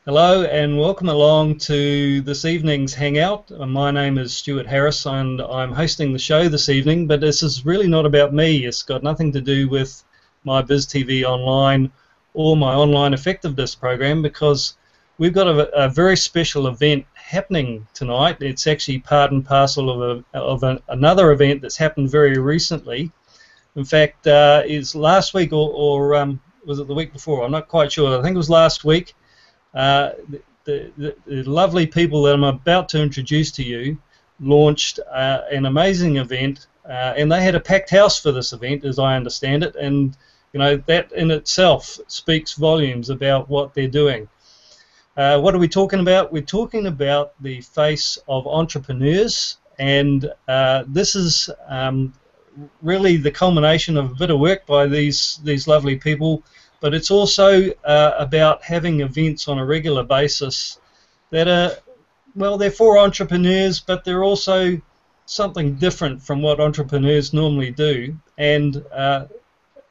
Hello and welcome along to this evening's hangout. My name is Stuart Harris and I'm hosting the show this evening, but this is really not about me. It's got nothing to do with my BizTV Online or my online effectiveness program, because we've got a very special event happening tonight. It's actually part and parcel of another event that's happened very recently. In fact, it's last week or was it the week before? I'm not quite sure. I think it was last week. The lovely people that I'm about to introduce to you launched an amazing event, and they had a packed house for this event, as I understand it, and that in itself speaks volumes about what they're doing. What are we talking about? We're talking about the face of entrepreneurs, and this is really the culmination of a bit of work by these lovely people. But it's also about having events on a regular basis that are, well, they're for entrepreneurs, but they're also something different from what entrepreneurs normally do. And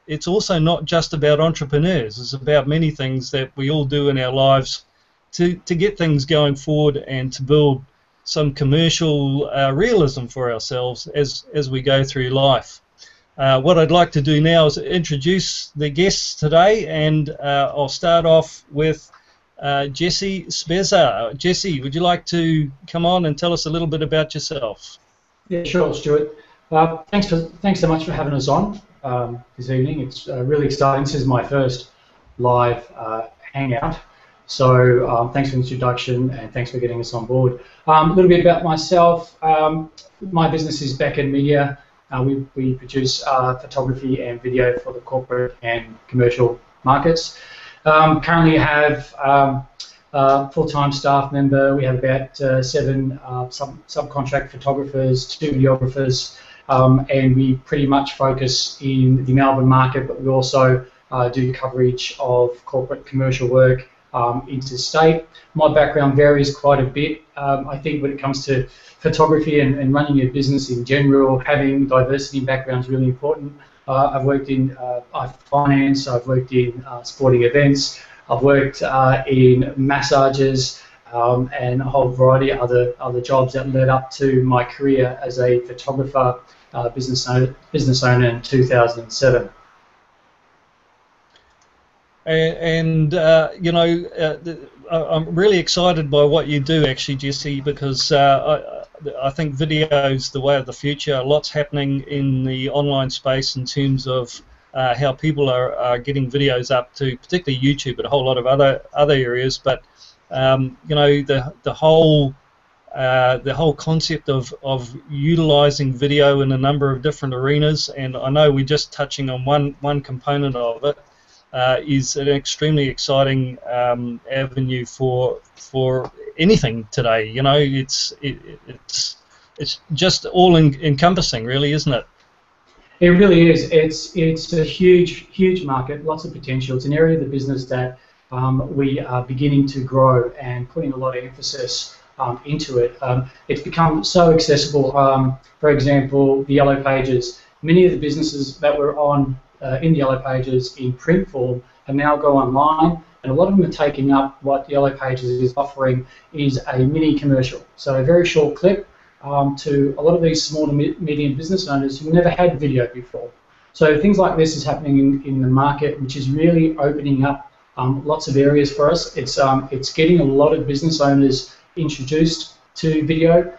it's also not just about entrepreneurs. It's about many things that we all do in our lives to get things going forward and to build some commercial realism for ourselves as we go through life. What I'd like to do now is introduce the guests today, and I'll start off with Jesse Spezza. Jesse, would you like to come on and tell us a little bit about yourself? Yeah, sure, Stuart. Thanks so much for having us on this evening. It's really exciting. This is my first live hangout. So thanks for the introduction and thanks for getting us on board. A little bit about myself. My business is Backend Media. We produce photography and video for the corporate and commercial markets. Currently have full-time staff member. We have about 7 subcontract photographers, 2 videographers, and we pretty much focus in the Melbourne market, but we also do coverage of corporate commercial work interstate. My background varies quite a bit. I think when it comes to photography and running a business in general, having diversity in background is really important. I've worked in finance, I've worked in sporting events, I've worked in massages, and a whole variety of other jobs that led up to my career as a photographer, business owner in 2007. And I'm really excited by what you do, actually, Jesse, because I think video is the way of the future. Lots happening in the online space in terms of how people are getting videos up to, particularly YouTube, but a whole lot of other areas. But the whole concept of utilizing video in a number of different arenas, and I know we're just touching on one component of it. Is an extremely exciting avenue for anything today. It's just all encompassing, really, isn't it? It really is. It's a huge market, lots of potential. It's an area of the business that we are beginning to grow and putting a lot of emphasis into it. It's become so accessible. For example, the Yellow Pages. Many of the businesses that were on in the Yellow Pages in print form and now go online, and a lot of them are taking up what the Yellow Pages is offering is a mini commercial. So a very short clip to a lot of these small to medium business owners who never had video before. So things like this is happening in the market, which is really opening up lots of areas for us. It's getting a lot of business owners introduced to video,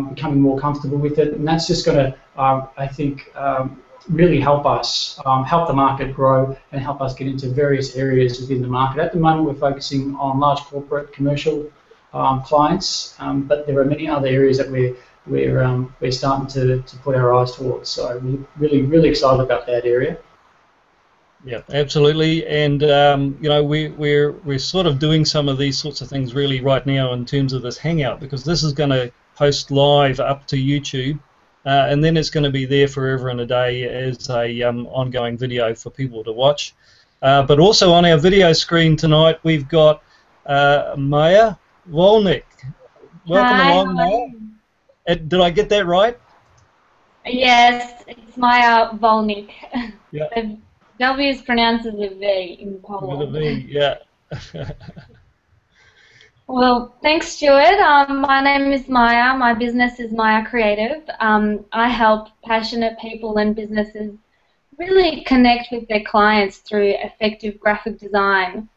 becoming more comfortable with it, and that's just going to, I think, really help us, help the market grow and help us get into various areas within the market. At the moment, we're focusing on large corporate commercial clients, but there are many other areas that we're starting to put our eyes towards. So we're really excited about that area. Yeah, absolutely, and we're sort of doing some of these sorts of things really right now in terms of this hangout, because this is going to post live up to YouTube. And then it's going to be there forever and a day as a ongoing video for people to watch. But also on our video screen tonight, we've got Maja Wolnik. Welcome along, Maja. Did I get that right? Yes, it's Maja Wolnik. Yeah. The W is pronounced as a V in Poland. With a V, yeah. Well, thanks, Stuart. My name is Maya. My business is Maya Creative. I help passionate people and businesses really connect with their clients through effective graphic design.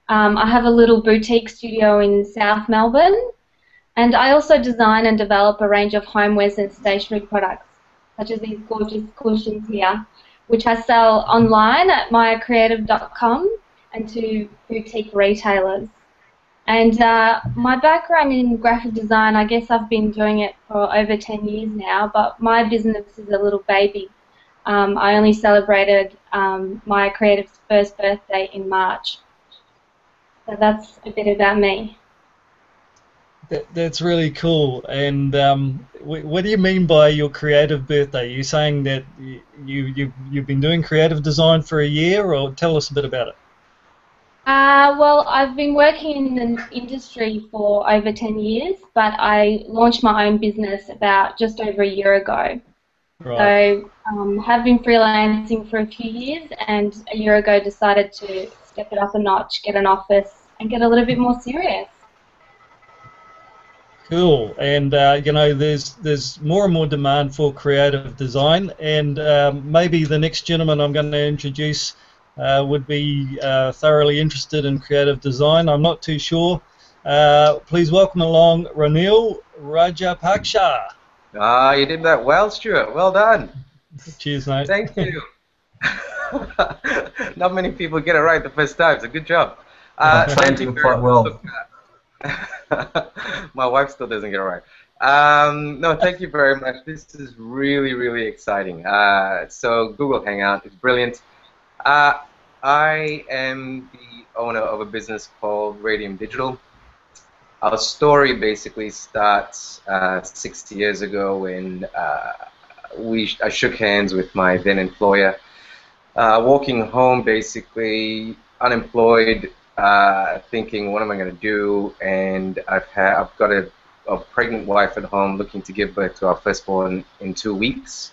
I have a little boutique studio in South Melbourne, and I also design and develop a range of homewares and stationery products, such as these gorgeous cushions here, which I sell online at mayacreative.com and to boutique retailers. And my background in graphic design, I guess I've been doing it for over 10 years now, but my business is a little baby. I only celebrated my creative's first birthday in March. So that's a bit about me. That's really cool. And what do you mean by your creative birthday? Are you saying that you've been doing creative design for a year, or tell us a bit about it? Well, I've been working in the industry for over 10 years, but I launched my own business about just over a year ago. Right. So have been freelancing for a few years, and a year ago decided to step it up a notch, get an office, and get a little bit more serious. Cool. And you know, there's more and more demand for creative design, and maybe the next gentleman I'm going to introduce would be thoroughly interested in creative design. I'm not too sure. Please welcome along Ranil Rajapaksha. Ah, you did that well, Stuart. Well done. Cheers, mate. Thank you. Not many people get it right the first time, so good job. Thank you quite well. My wife still doesn't get it right. No, thank you very much. This is really, really exciting. So Google Hangout is brilliant. I am the owner of a business called Radium Digital. Our story basically starts 60 years ago when I shook hands with my then employer. Walking home, basically unemployed, thinking, what am I going to do? And I've got a pregnant wife at home looking to give birth to our firstborn in 2 weeks.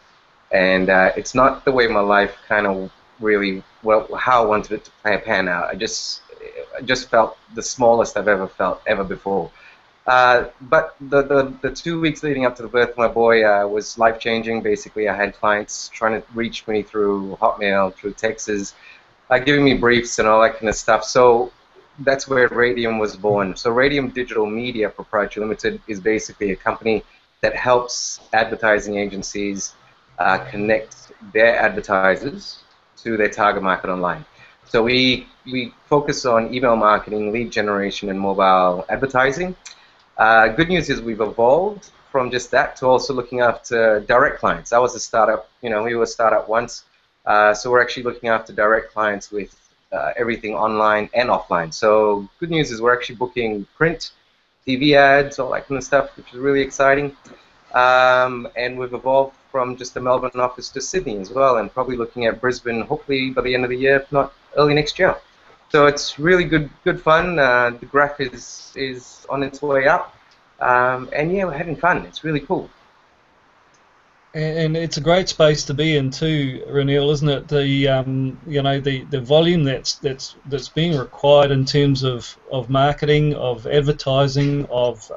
And it's not the way my life kind of really, well, how I wanted it to pan out. I just felt the smallest I've ever felt ever before. But the 2 weeks leading up to the birth of my boy was life-changing. Basically, I had clients trying to reach me through Hotmail, through texts, giving me briefs and all that kind of stuff. So that's where Radium was born. So Radium Digital Media Proprietary Limited is basically a company that helps advertising agencies connect their advertisers to their target market online. So we focus on email marketing, lead generation, and mobile advertising. Good news is we've evolved from just that to also looking after direct clients. I was a startup, we were a startup once, so we're actually looking after direct clients with everything online and offline. So good news is we're actually booking print, TV ads, all that kind of stuff, which is really exciting. And we've evolved from just the Melbourne office to Sydney as well, and probably looking at Brisbane hopefully by the end of the year, if not early next year. So it's really good fun. The graph is on its way up, and yeah, we're having fun. It's really cool. And it's a great space to be in too, Ranil, isn't it? The volume that's being required in terms of marketing, of advertising, of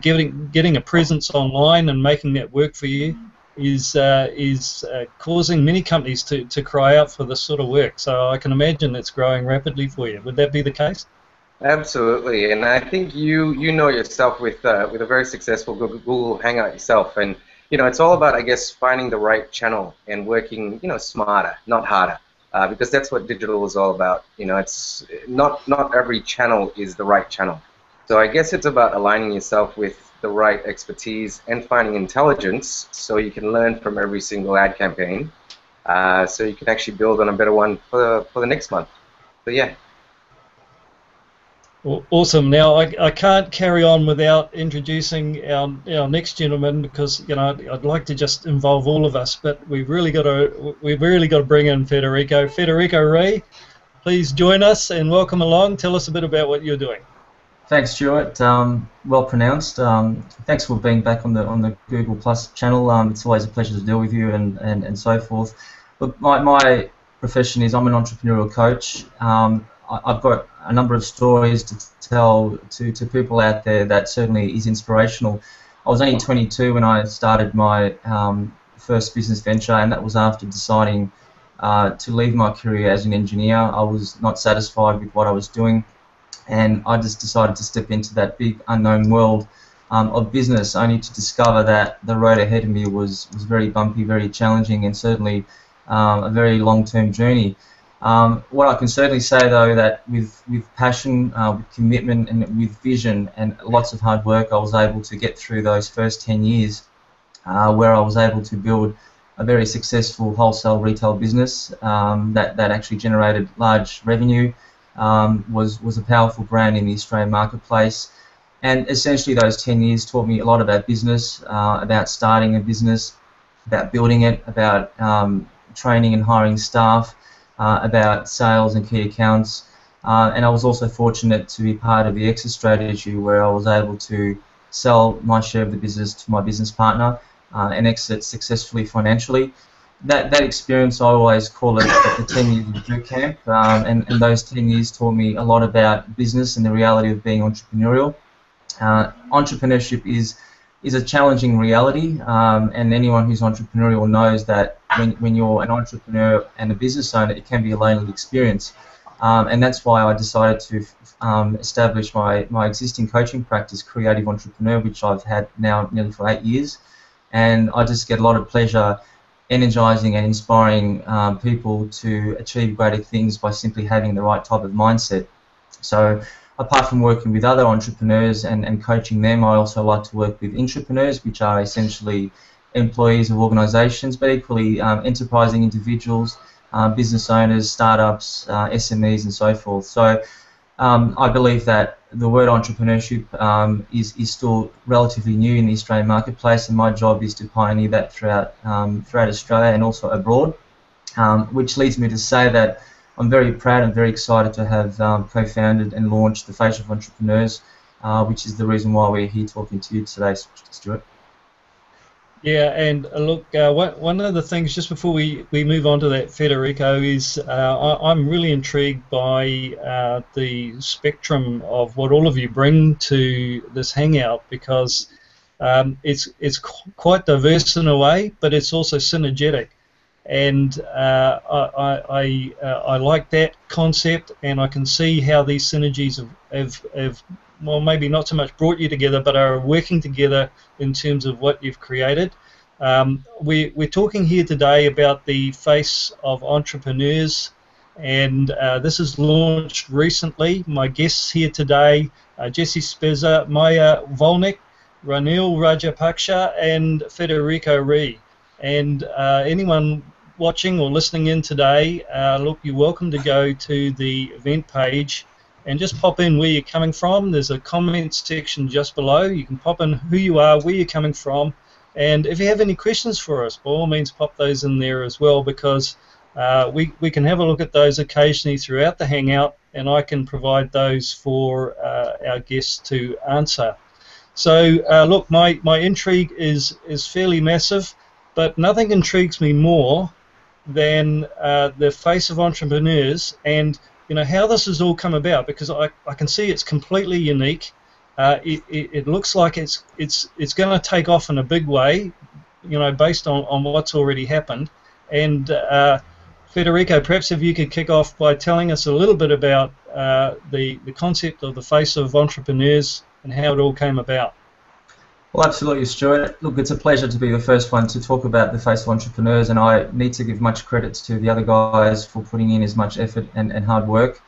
getting a presence online and making that work for you is causing many companies to cry out for this sort of work. So I can imagine it's growing rapidly for you. Would that be the case? Absolutely, and I think you know yourself with a very successful Google Hangout yourself, and it's all about, I guess, finding the right channel and working smarter, not harder, because that's what digital is all about. It's not every channel is the right channel. So I guess it's about aligning yourself with the right expertise and finding intelligence so you can learn from every single ad campaign, so you can actually build on a better one for the next month. So yeah. Awesome. Now I can't carry on without introducing our next gentleman, because I'd like to just involve all of us, but we've really got to bring in Federico. Federico Re, please join us and welcome along. Tell us a bit about what you're doing. Thanks, Stuart. Well pronounced. Thanks for being back on the Google Plus channel. It's always a pleasure to deal with you and so forth. But my profession is I'm an entrepreneurial coach. I've got a number of stories to tell to people out there that certainly is inspirational. I was only 22 when I started my first business venture, and that was after deciding to leave my career as an engineer. I was not satisfied with what I was doing, and I just decided to step into that big unknown world of business, only to discover that the road ahead of me was very bumpy, very challenging, and certainly a very long-term journey. What I can certainly say, though, that with passion, with commitment, and with vision and lots of hard work, I was able to get through those first 10 years where I was able to build a very successful wholesale retail business that actually generated large revenue, was a powerful brand in the Australian marketplace. And essentially those 10 years taught me a lot about business, about starting a business, about building it, about training and hiring staff, about sales and key accounts. And I was also fortunate to be part of the exit strategy, where I was able to sell my share of the business to my business partner and exit successfully financially. That experience, I always call it the 10 years of boot camp, and those 10 years taught me a lot about business and the reality of being entrepreneurial. Entrepreneurship is a challenging reality, and anyone who's entrepreneurial knows that when you're an entrepreneur and a business owner, it can be a lonely experience. And that's why I decided to establish my existing coaching practice, Creative Entrepreneur, which I've had now nearly for 8 years. And I just get a lot of pleasure energizing and inspiring people to achieve greater things by simply having the right type of mindset. So apart from working with other entrepreneurs and coaching them, I also like to work with intrapreneurs, which are essentially employees of organizations, but equally enterprising individuals, business owners, startups, SMEs, and so forth. So I believe that the word entrepreneurship is still relatively new in the Australian marketplace, and my job is to pioneer that throughout Australia and also abroad, which leads me to say that I'm very proud and very excited to have co-founded and launched the Face of Entrepreneurs, which is the reason why we're here talking to you today, Stuart. Yeah, and look, one of the things, just before we move on to that, Federico, is I'm really intrigued by the spectrum of what all of you bring to this hangout, because it's quite diverse in a way, but it's also synergetic. And I like that concept, and I can see how these synergies have well, maybe not so much brought you together, but are working together in terms of what you've created. We're talking here today about the Face of Entrepreneurs, and this is launched recently. My guests here today are Jesse Spezza, Maja Wolnik, Ranil Rajapaksha, and Federico Re. And anyone watching or listening in today, look, you're welcome to go to the event page and just pop in where you're coming from. There's a comment section just below. You can pop in who you are, where you're coming from, and if you have any questions for us, by all means pop those in there as well, because we can have a look at those occasionally throughout the hangout, and I can provide those for our guests to answer. So look, my intrigue is fairly massive, but nothing intrigues me more than the Face of Entrepreneurs, and you know how this has all come about, because I can see it's completely unique. It looks like it's going to take off in a big way, you know, based on what's already happened. And Federico, perhaps if you could kick off by telling us a little bit about the concept of the Face of Entrepreneurs and how it all came about. Well, absolutely, Stuart. Look, it's a pleasure to be the first one to talk about the Face of Entrepreneurs, and I need to give much credit to the other guys for putting in as much effort and hard work.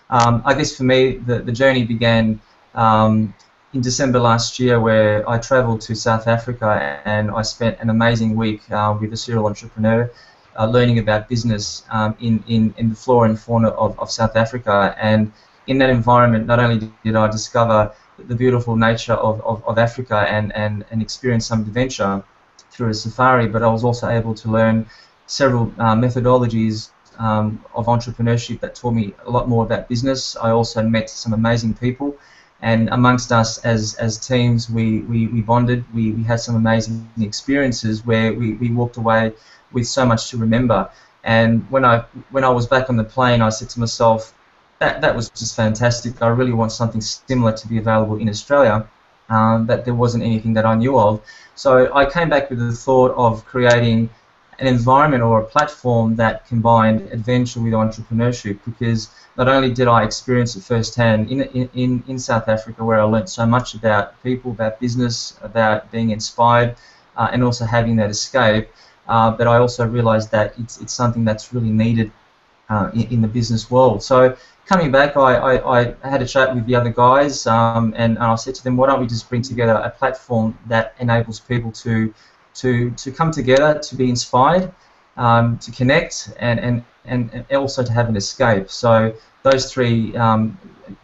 I guess for me, the journey began in December last year, where I travelled to South Africa and I spent an amazing week with a serial entrepreneur, learning about business in the flora and fauna of South Africa. And in that environment, not only did I discover the beautiful nature of Africa and experience some adventure through a safari, but I was also able to learn several methodologies of entrepreneurship that taught me a lot more about business. I also met some amazing people, and amongst us as teams, we bonded. We had some amazing experiences where we walked away with so much to remember. And when I was back on the plane, I said to myself, that was just fantastic. I really want something similar to be available in Australia, but there wasn't anything that I knew of. So I came back with the thought of creating an environment or a platform that combined adventure with entrepreneurship, because not only did I experience it firsthand in South Africa, where I learned so much about people, about business, about being inspired, and also having that escape, but I also realized that it's something that's really needed in the business world. So coming back, I had a chat with the other guys, and I said to them, why don't we just bring together a platform that enables people to come together, to be inspired, to connect, and also to have an escape. So those three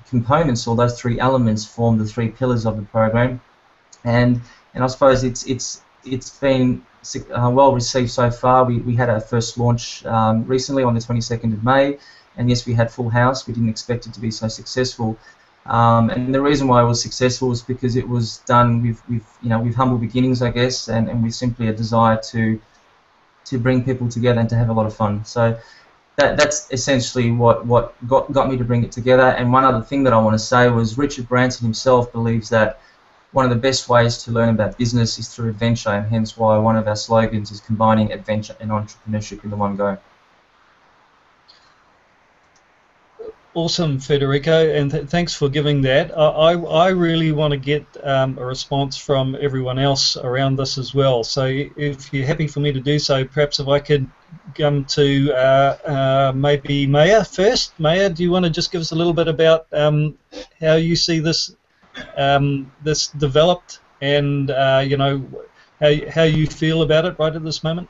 components, or those three elements, form the three pillars of the program, and I suppose it's been well received so far. We had our first launch recently on the 22nd of May, and yes, we had full house. We didn't expect it to be so successful. And the reason why it was successful is because it was done with humble beginnings, I guess, and with simply a desire to bring people together and to have a lot of fun. So that's essentially what got me to bring it together. And one other thing that I want to say was Richard Branson himself believes that one of the best ways to learn about business is through adventure, and hence why one of our slogans is combining adventure and entrepreneurship in the one go. Awesome, Federico, and thanks for giving that. I really want to get a response from everyone else around this as well. So if you're happy for me to do so, perhaps if I could come to maybe Maja first. Maja, do you want to just give us a little bit about how you see this this developed, and how you feel about it right at this moment?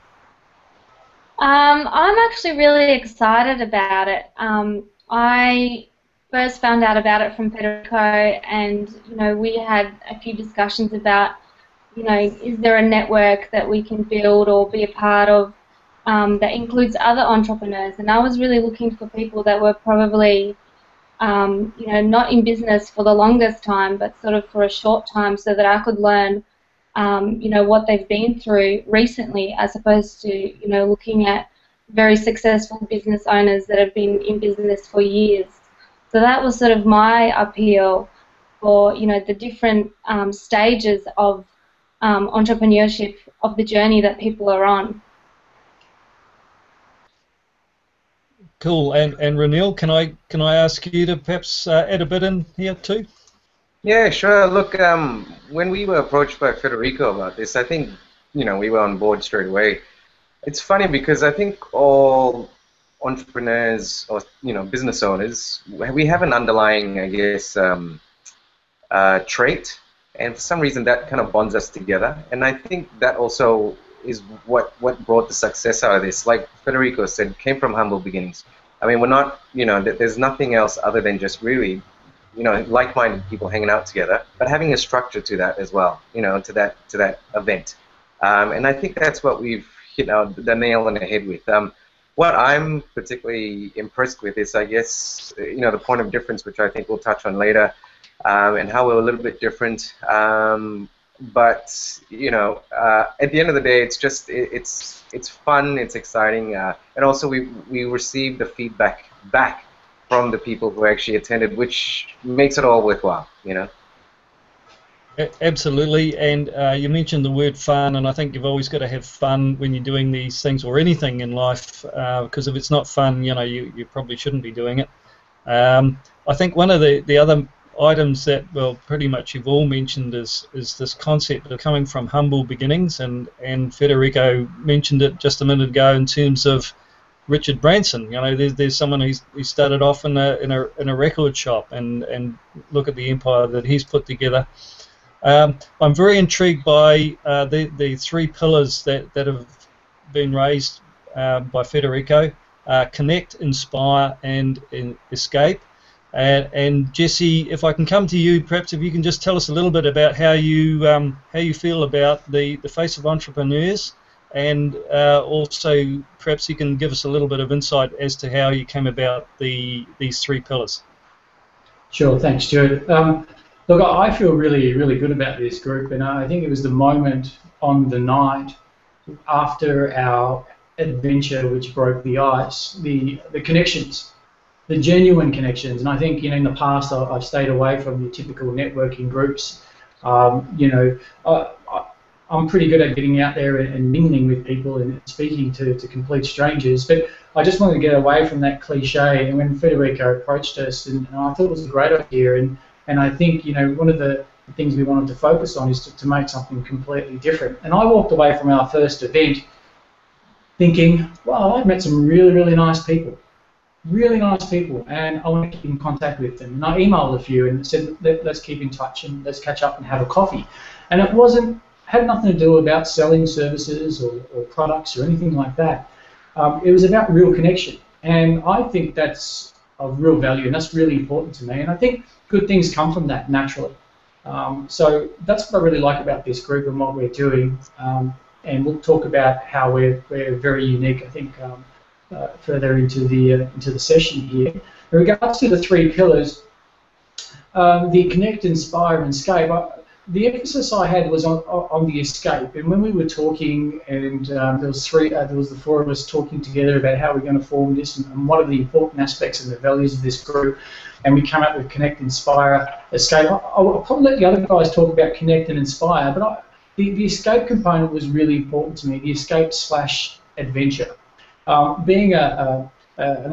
I'm actually really excited about it. I first found out about it from Federico, and we had a few discussions about, is there a network that we can build or be a part of that includes other entrepreneurs? And I was really looking for people that were probably, not in business for the longest time, but sort of for a short time, so that I could learn, what they've been through recently, as opposed to, looking at very successful business owners that have been in business for years. So that was sort of my appeal for, the different stages of entrepreneurship, of the journey that people are on. Cool. And Ranil, can I ask you to perhaps add a bit in here too? Yeah, sure. Look, when we were approached by Federico about this, I think we were on board straight away. It's funny because I think all entrepreneurs or business owners, we have an underlying, I guess, trait, and for some reason that kind of bonds us together. And I think that also is what brought the success out of this. Like Federico said, came from humble beginnings. I mean, we're not, there's nothing else other than just really, like-minded people hanging out together, but having a structure to that as well, to that event. And I think that's what we've hit the nail on the head with. What I'm particularly impressed with is, I guess, the point of difference, which I think we'll touch on later, and how we're a little bit different. But at the end of the day, it's just it's fun, it's exciting, and also we receive the feedback back from the people who actually attended, which makes it all worthwhile. Absolutely, and you mentioned the word fun, and I think you've always got to have fun when you're doing these things or anything in life, because if it's not fun, you probably shouldn't be doing it. I think one of the other items that, well, pretty much you've all mentioned is this concept of coming from humble beginnings, and Federico mentioned it just a minute ago in terms of Richard Branson. There's someone who started off in a record shop, and look at the empire that he's put together. I'm very intrigued by the three pillars that have been raised by Federico: connect, inspire, and escape. And Jesse, if I can come to you, perhaps if you can just tell us a little bit about how you feel about the face of entrepreneurs, and also perhaps you can give us a little bit of insight as to how you came about these three pillars. Sure, thanks, Stuart. Look, I feel really, really good about this group, and I think it was the moment on the night after our adventure which broke the ice, the connections the genuine connections. And I think, in the past I've stayed away from your typical networking groups. I'm pretty good at getting out there and mingling with people and speaking to complete strangers, but I just wanted to get away from that cliche. And when Federico approached us, and I thought it was a great idea, and I think, one of the things we wanted to focus on is to make something completely different. And I walked away from our first event thinking, wow, I've met some really, really nice people. Really nice people, and I want to keep in contact with them. And I emailed a few and said, let's keep in touch and let's catch up and have a coffee. And it had nothing to do about selling services or products or anything like that. It was about real connection, and I think that's of real value, and that's really important to me. And I think good things come from that naturally. So that's what I really like about this group and what we're doing. And we'll talk about how we're very unique, I think, further into the session here. In regards to the 3 pillars, the connect, inspire, and escape, the emphasis I had was on the escape. And when we were talking, and there was the 4 of us talking together about how we're going to form this and what are the important aspects and the values of this group, and we come up with connect, inspire, escape. I'll probably let the other guys talk about connect and inspire, but the escape component was really important to me. The escape/adventure. Being an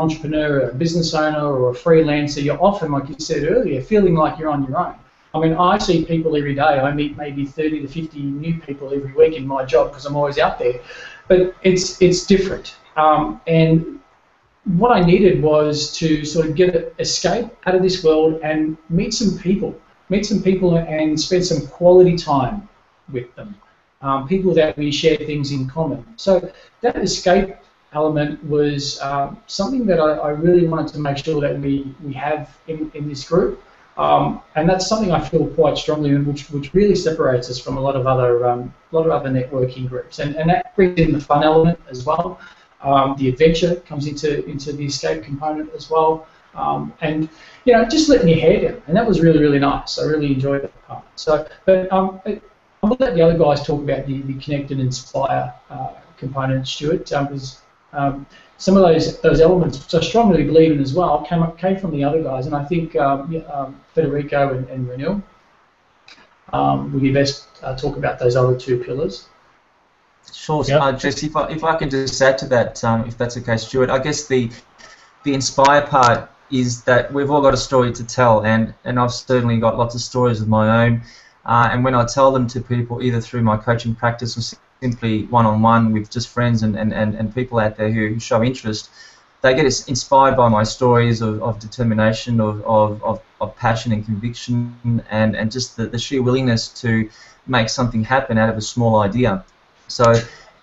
entrepreneur, a business owner, or a freelancer, you're often, like you said earlier, feeling like you're on your own. I mean, I see people every day. I meet maybe 30 to 50 new people every week in my job because I'm always out there. But it's different. And what I needed was to sort of escape out of this world and meet some people and spend some quality time with them. People that we share things in common. So that escape element was something that I really wanted to make sure that we have in this group, and that's something I feel quite strongly in, which really separates us from a lot of other networking groups, and that brings in the fun element as well. The adventure comes into the escape component as well, and just letting your hair down, and that was really, really nice. I really enjoyed that part. So, but I'll let the other guys talk about the connect and inspire component, Stuart, because some of those elements, which I strongly believe in as well, came from the other guys, and I think Federico and Ranil will be best talk about those other 2 pillars. Sure, Jesse, if I can just add to that, if that's okay, Stuart. I guess the inspire part is that we've all got a story to tell, and I've certainly got lots of stories of my own, and when I tell them to people, either through my coaching practice or simply one-on-one with just friends and people out there who show interest, they get inspired by my stories of determination, of passion and conviction, and just the sheer willingness to make something happen out of a small idea. So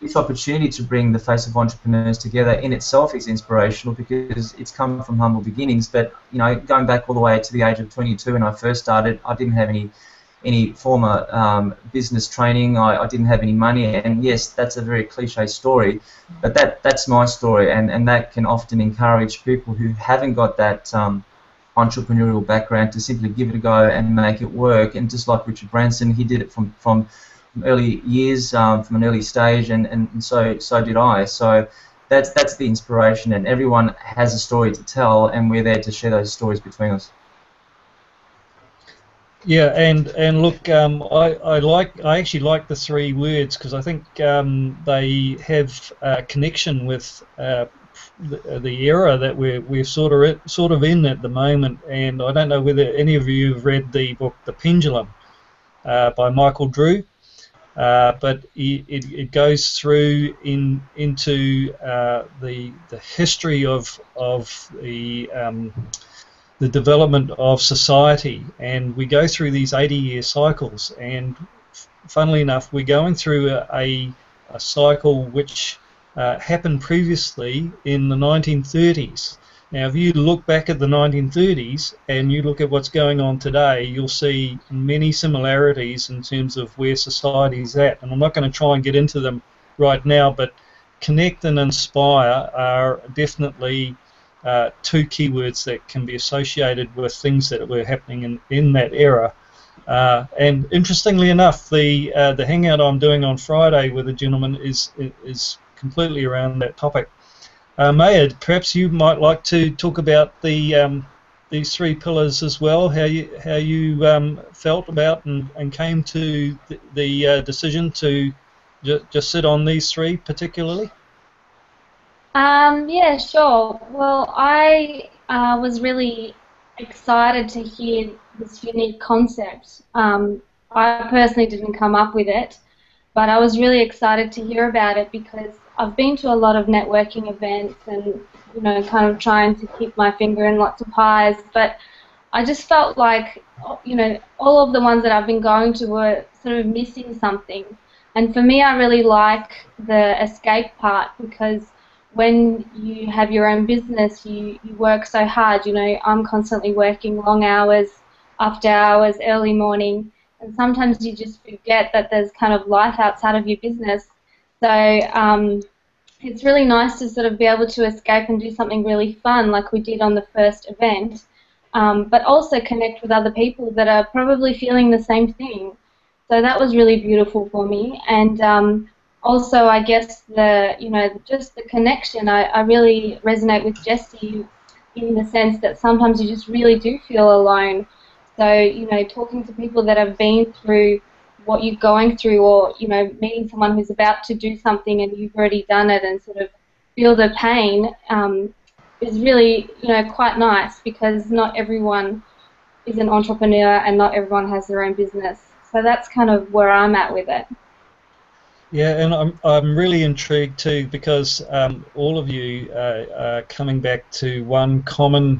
this opportunity to bring the face of entrepreneurs together in itself is inspirational because it's come from humble beginnings. But going back all the way to the age of 22 when I first started, I didn't have any former business training. I didn't have any money, and yes, that's a very cliche story, but that's my story, and that can often encourage people who haven't got that entrepreneurial background to simply give it a go and make it work. And just like Richard Branson, he did it from early years, from an early stage, and so did I. So that's the inspiration, and everyone has a story to tell, and we're there to share those stories between us. Yeah, and look, I actually like the 3 words because I think they have a connection with the era that we're sort of in at the moment. And I don't know whether any of you have read the book The Pendulum by Michael Drew, but it goes through into the history of the development of society, and we go through these 80-year cycles, and funnily enough we're going through a cycle which happened previously in the 1930s. Now if you look back at the 1930s and you look at what's going on today, you'll see many similarities in terms of where society's at, and I'm not going to try and get into them right now, but connect and inspire are definitely 2 keywords that can be associated with things that were happening in that era. And interestingly enough, the hangout I'm doing on Friday with a gentleman is completely around that topic. Maja, perhaps you might like to talk about these three pillars as well. How you felt about and came to the decision to just sit on these three particularly. Yeah, sure. Well, I was really excited to hear this unique concept. I personally didn't come up with it, but I was really excited to hear about it because I've been to a lot of networking events and, kind of trying to keep my finger in lots of pies, but I just felt like, all of the ones that I've been going to were sort of missing something. And for me, I really like the escape part because when you have your own business, you work so hard. I'm constantly working long hours, after hours, early morning, and sometimes you just forget that there's kind of life outside of your business. So it's really nice to sort of be able to escape and do something really fun like we did on the first event, but also connect with other people that are probably feeling the same thing. So that was really beautiful for me. And also, I guess just the connection. I really resonate with Jesse in the sense that sometimes you just really do feel alone. So, talking to people that have been through what you're going through, or, meeting someone who's about to do something and you've already done it and sort of feel the pain is really, quite nice because not everyone is an entrepreneur and not everyone has their own business. So that's kind of where I'm at with it. Yeah, and I'm really intrigued too because all of you are coming back to one common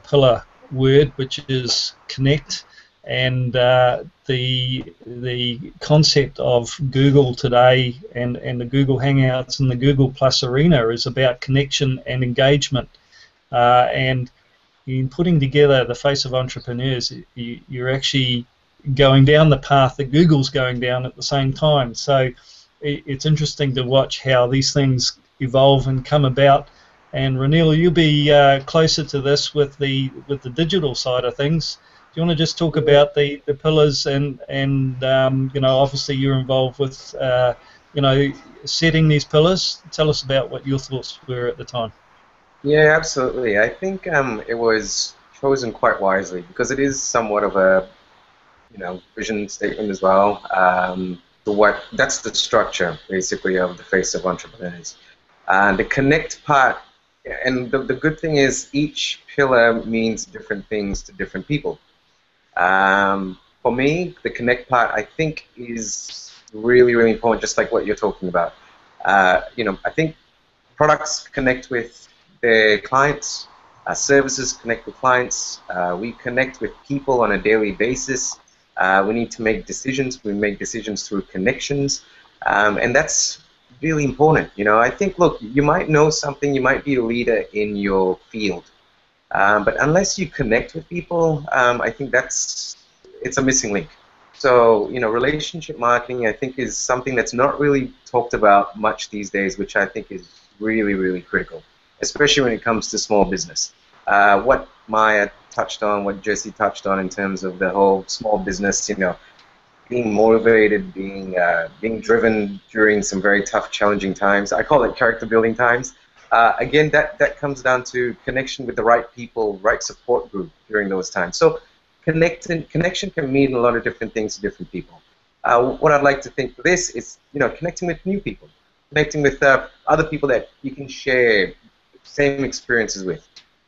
pillar word, which is connect, and the concept of Google today and the Google Hangouts and the Google Plus arena is about connection and engagement, and in putting together the face of entrepreneurs, you're actually going down the path that Google's going down at the same time. So it's interesting to watch how these things evolve and come about. And Ranil, you'll be closer to this with the digital side of things. Do you want to just talk about the pillars and obviously you're involved with setting these pillars. Tell us about what your thoughts were at the time. Yeah, absolutely. I think it was chosen quite wisely because it is somewhat of a vision statement as well. That's the structure basically of the face of entrepreneurs. The connect part, and the good thing is each pillar means different things to different people. For me, the connect part I think is really, really important, just like what you're talking about. I think products connect with their clients, services connect with clients, we connect with people on a daily basis. We need to make decisions. We make decisions through connections, and that's really important. I think, look, you might know something, you might be a leader in your field, but unless you connect with people, I think it's a missing link. So, relationship marketing, I think, is something that's not really talked about much these days, which I think is really, really critical, especially when it comes to small business. What Maja touched on, what Jesse touched on in terms of the whole small business, being motivated, being driven during some very tough, challenging times. I call it character building times. Again, that comes down to connection with the right people, right support group during those times. So connection can mean a lot of different things to different people. What I'd like to think for this is, connecting with new people, connecting with other people that you can share same experiences with.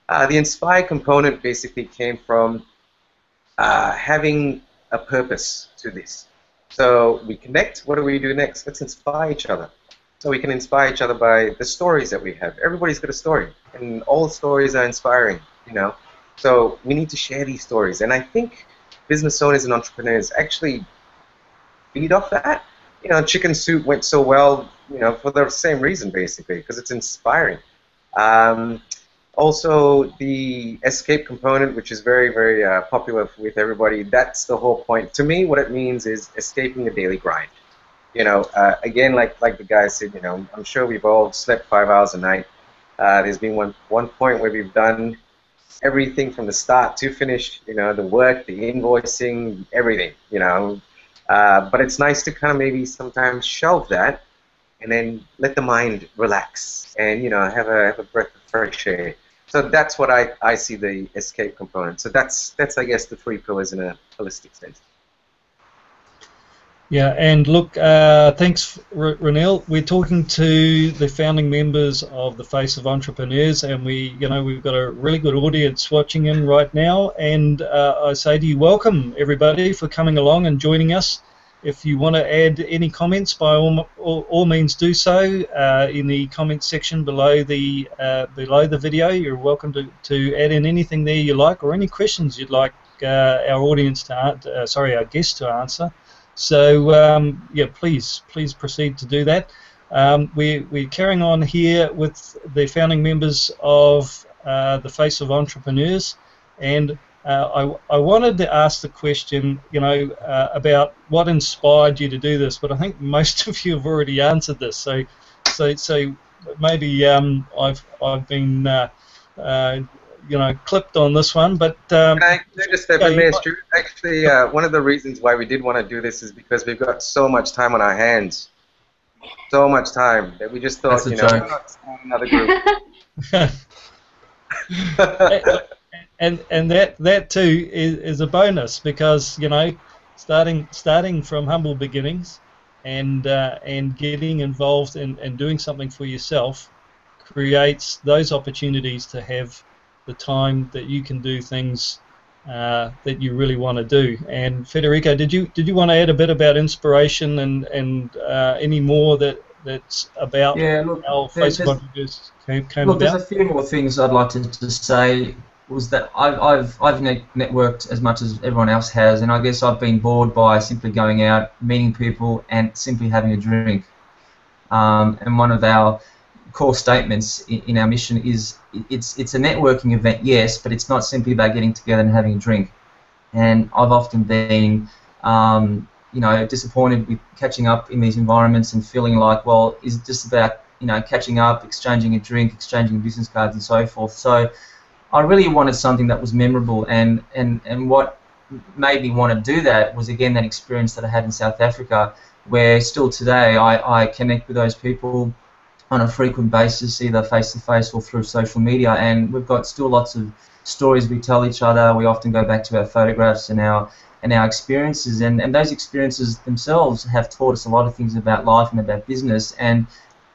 The inspire component basically came from having a purpose to this. So we connect, what do we do next? Let's inspire each other. So we can inspire each other by the stories that we have. Everybody's got a story, and all stories are inspiring, So we need to share these stories, and I think business owners and entrepreneurs actually feed off that. Chicken Soup went so well, for the same reason, basically, because it's inspiring. Also, the escape component, which is very, very popular with everybody, that's the whole point. To me, what it means is escaping the daily grind. Again, like the guy said, I'm sure we've all slept 5 hours a night. There's been one point where we've done everything from the start to finish, the work, the invoicing, everything, But it's nice to kind of maybe sometimes shelve that and then let the mind relax and have a breath of fresh air. So that's what I see the escape component. So that's I guess the three pillars in a holistic sense. Yeah, and look, thanks, Ranil. We're talking to the founding members of the Face of Entrepreneurs, and we've got a really good audience watching in right now. And I say to you, welcome everybody for coming along and joining us. If you want to add any comments, by all means do so in the comments section below the video. You're welcome to add in anything there you like, or any questions you'd like our audience to our guests to answer. So yeah, please proceed to do that. We're carrying on here with the founding members of the Face of Entrepreneurs, and I wanted to ask the question, about what inspired you to do this, but I think most of you have already answered this. So maybe I've been clipped on this one, but can I just step in there, Stuart? Actually, one of the reasons why we did want to do this is because we've got so much time on our hands, so much time that we just thought, we're not starting another group. and that too is a bonus, because starting from humble beginnings and getting involved and doing something for yourself creates those opportunities to have the time that you can do things that you really want to do. And Federico, did you want to add a bit about inspiration and any more that's about how Face of Entrepreneurs came about? There's a few more things I'd like to say. Was that I've networked as much as everyone else has, and I guess I've been bored by simply going out, meeting people, and simply having a drink. And one of our core statements in our mission is it's a networking event, yes, but it's not simply about getting together and having a drink. And I've often been disappointed with catching up in these environments and feeling like, well, is it just about catching up, exchanging a drink, exchanging business cards and so forth. So I really wanted something that was memorable, and what made me want to do that was, again, that experience that I had in South Africa, where still today I connect with those people on a frequent basis, either face-to-face or through social media, and we've got still lots of stories we tell each other. We often go back to our photographs and our experiences, and those experiences themselves have taught us a lot of things about life and about business. And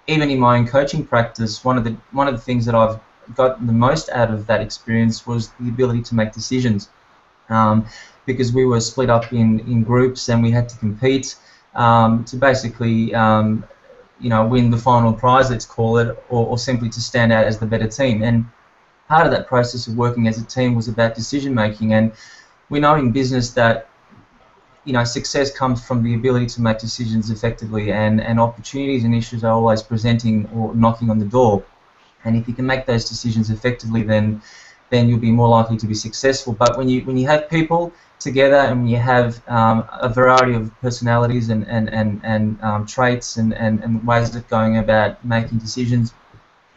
even in my own coaching practice, one of the things that I've got the most out of that experience was the ability to make decisions, because we were split up in groups and we had to compete to basically win the final prize, let's call it, or simply to stand out as the better team. And part of that process of working as a team was about decision making, and we know in business that success comes from the ability to make decisions effectively, and opportunities and issues are always presenting or knocking on the door. And if you can make those decisions effectively, then you'll be more likely to be successful. But when you have people together and when you have a variety of personalities and traits and ways of going about making decisions,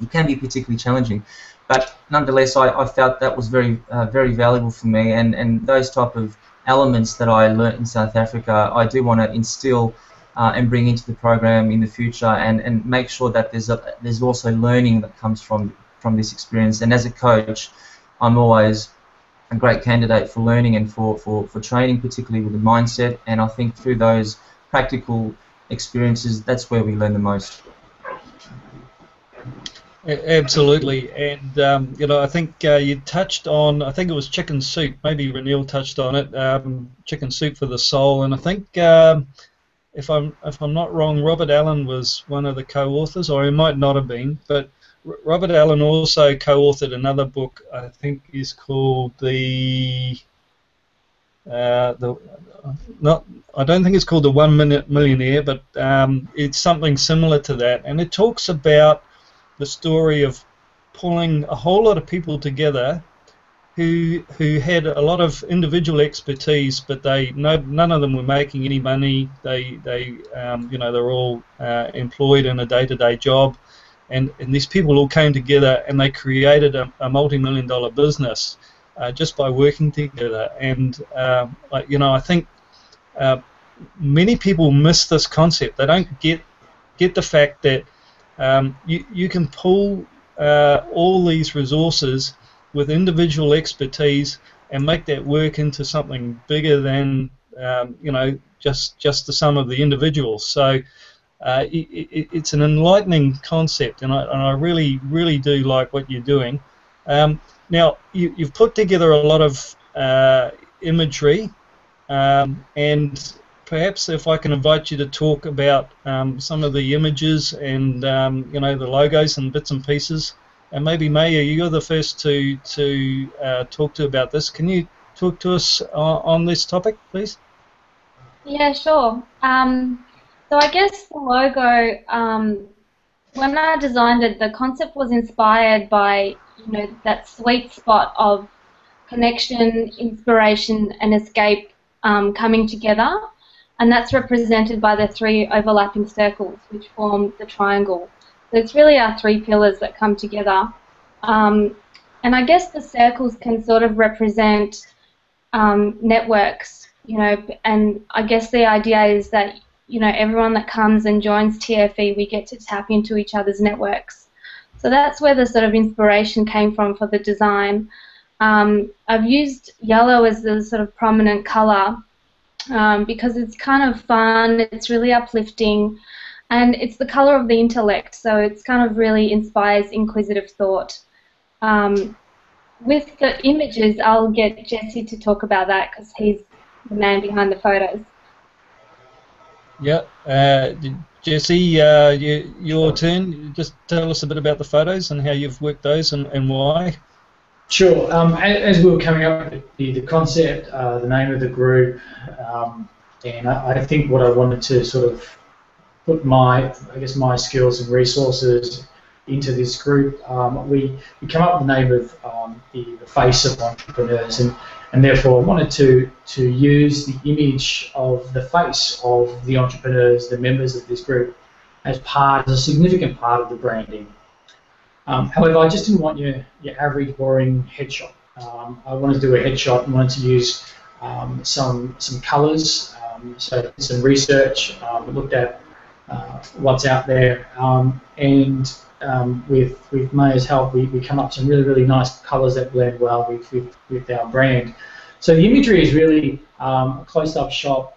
it can be particularly challenging. But nonetheless, I felt that was very valuable for me, and those type of elements that I learnt in South Africa, I do want to instill and bring into the program in the future, and make sure that there's also learning that comes from this experience. And as a coach, I'm always a great candidate for learning and for training, particularly with the mindset. And I think through those practical experiences, that's where we learn the most. Absolutely, and I think you touched on, I think it was chicken soup. Maybe Ranil touched on it. Chicken soup for the soul, and I think if I'm not wrong, Robert Allen was one of the co-authors, or he might not have been. But Robert Allen also co-authored another book. I think is called I don't think it's called The 1 Minute Millionaire, but it's something similar to that, and it talks about the story of pulling a whole lot of people together who had a lot of individual expertise, but none of them were making any money. They're all employed in a day-to-day job, and these people all came together and they created a multi-million-dollar business just by working together. And I think many people miss this concept. They don't get get the fact that you can pull all these resources with individual expertise and make that work into something bigger than just the sum of the individuals. So it's an enlightening concept, and I really do like what you're doing. Now you've put together a lot of imagery, and perhaps if I can invite you to talk about some of the images and the logos and bits and pieces. And maybe Maja, you're the first to talk to about this. Can you talk to us on this topic, please? Yeah, sure. So I guess the logo, when I designed it, the concept was inspired by that sweet spot of connection, inspiration, and escape coming together, and that's represented by the 3 overlapping circles which form the triangle. So it's really our 3 pillars that come together, and I guess the circles can sort of represent networks, and I guess the idea is that everyone that comes and joins TFE, we get to tap into each other's networks. So that's where the sort of inspiration came from for the design. I've used yellow as the sort of prominent color because it's kind of fun, it's really uplifting, and it's the color of the intellect, so it's kind of really inspires inquisitive thought. With the images, I'll get Jesse to talk about that because he's the man behind the photos. Yeah, Jesse, your turn. Just tell us a bit about the photos and how you've worked those and why. Sure. As we were coming up with the concept, the name of the group, and I think what I wanted to sort of put my skills and resources into this group, we come up with the name of the face of entrepreneurs, and therefore I wanted to use the image of the face of the entrepreneurs, the members of this group, as a significant part of the branding. However, I just didn't want your average boring headshot. I wanted to do a headshot and wanted to use some colours, so some research, looked at what's out there, and with Maja's help, we come up with some really nice colours that blend well with our brand. So the imagery is really a close-up shot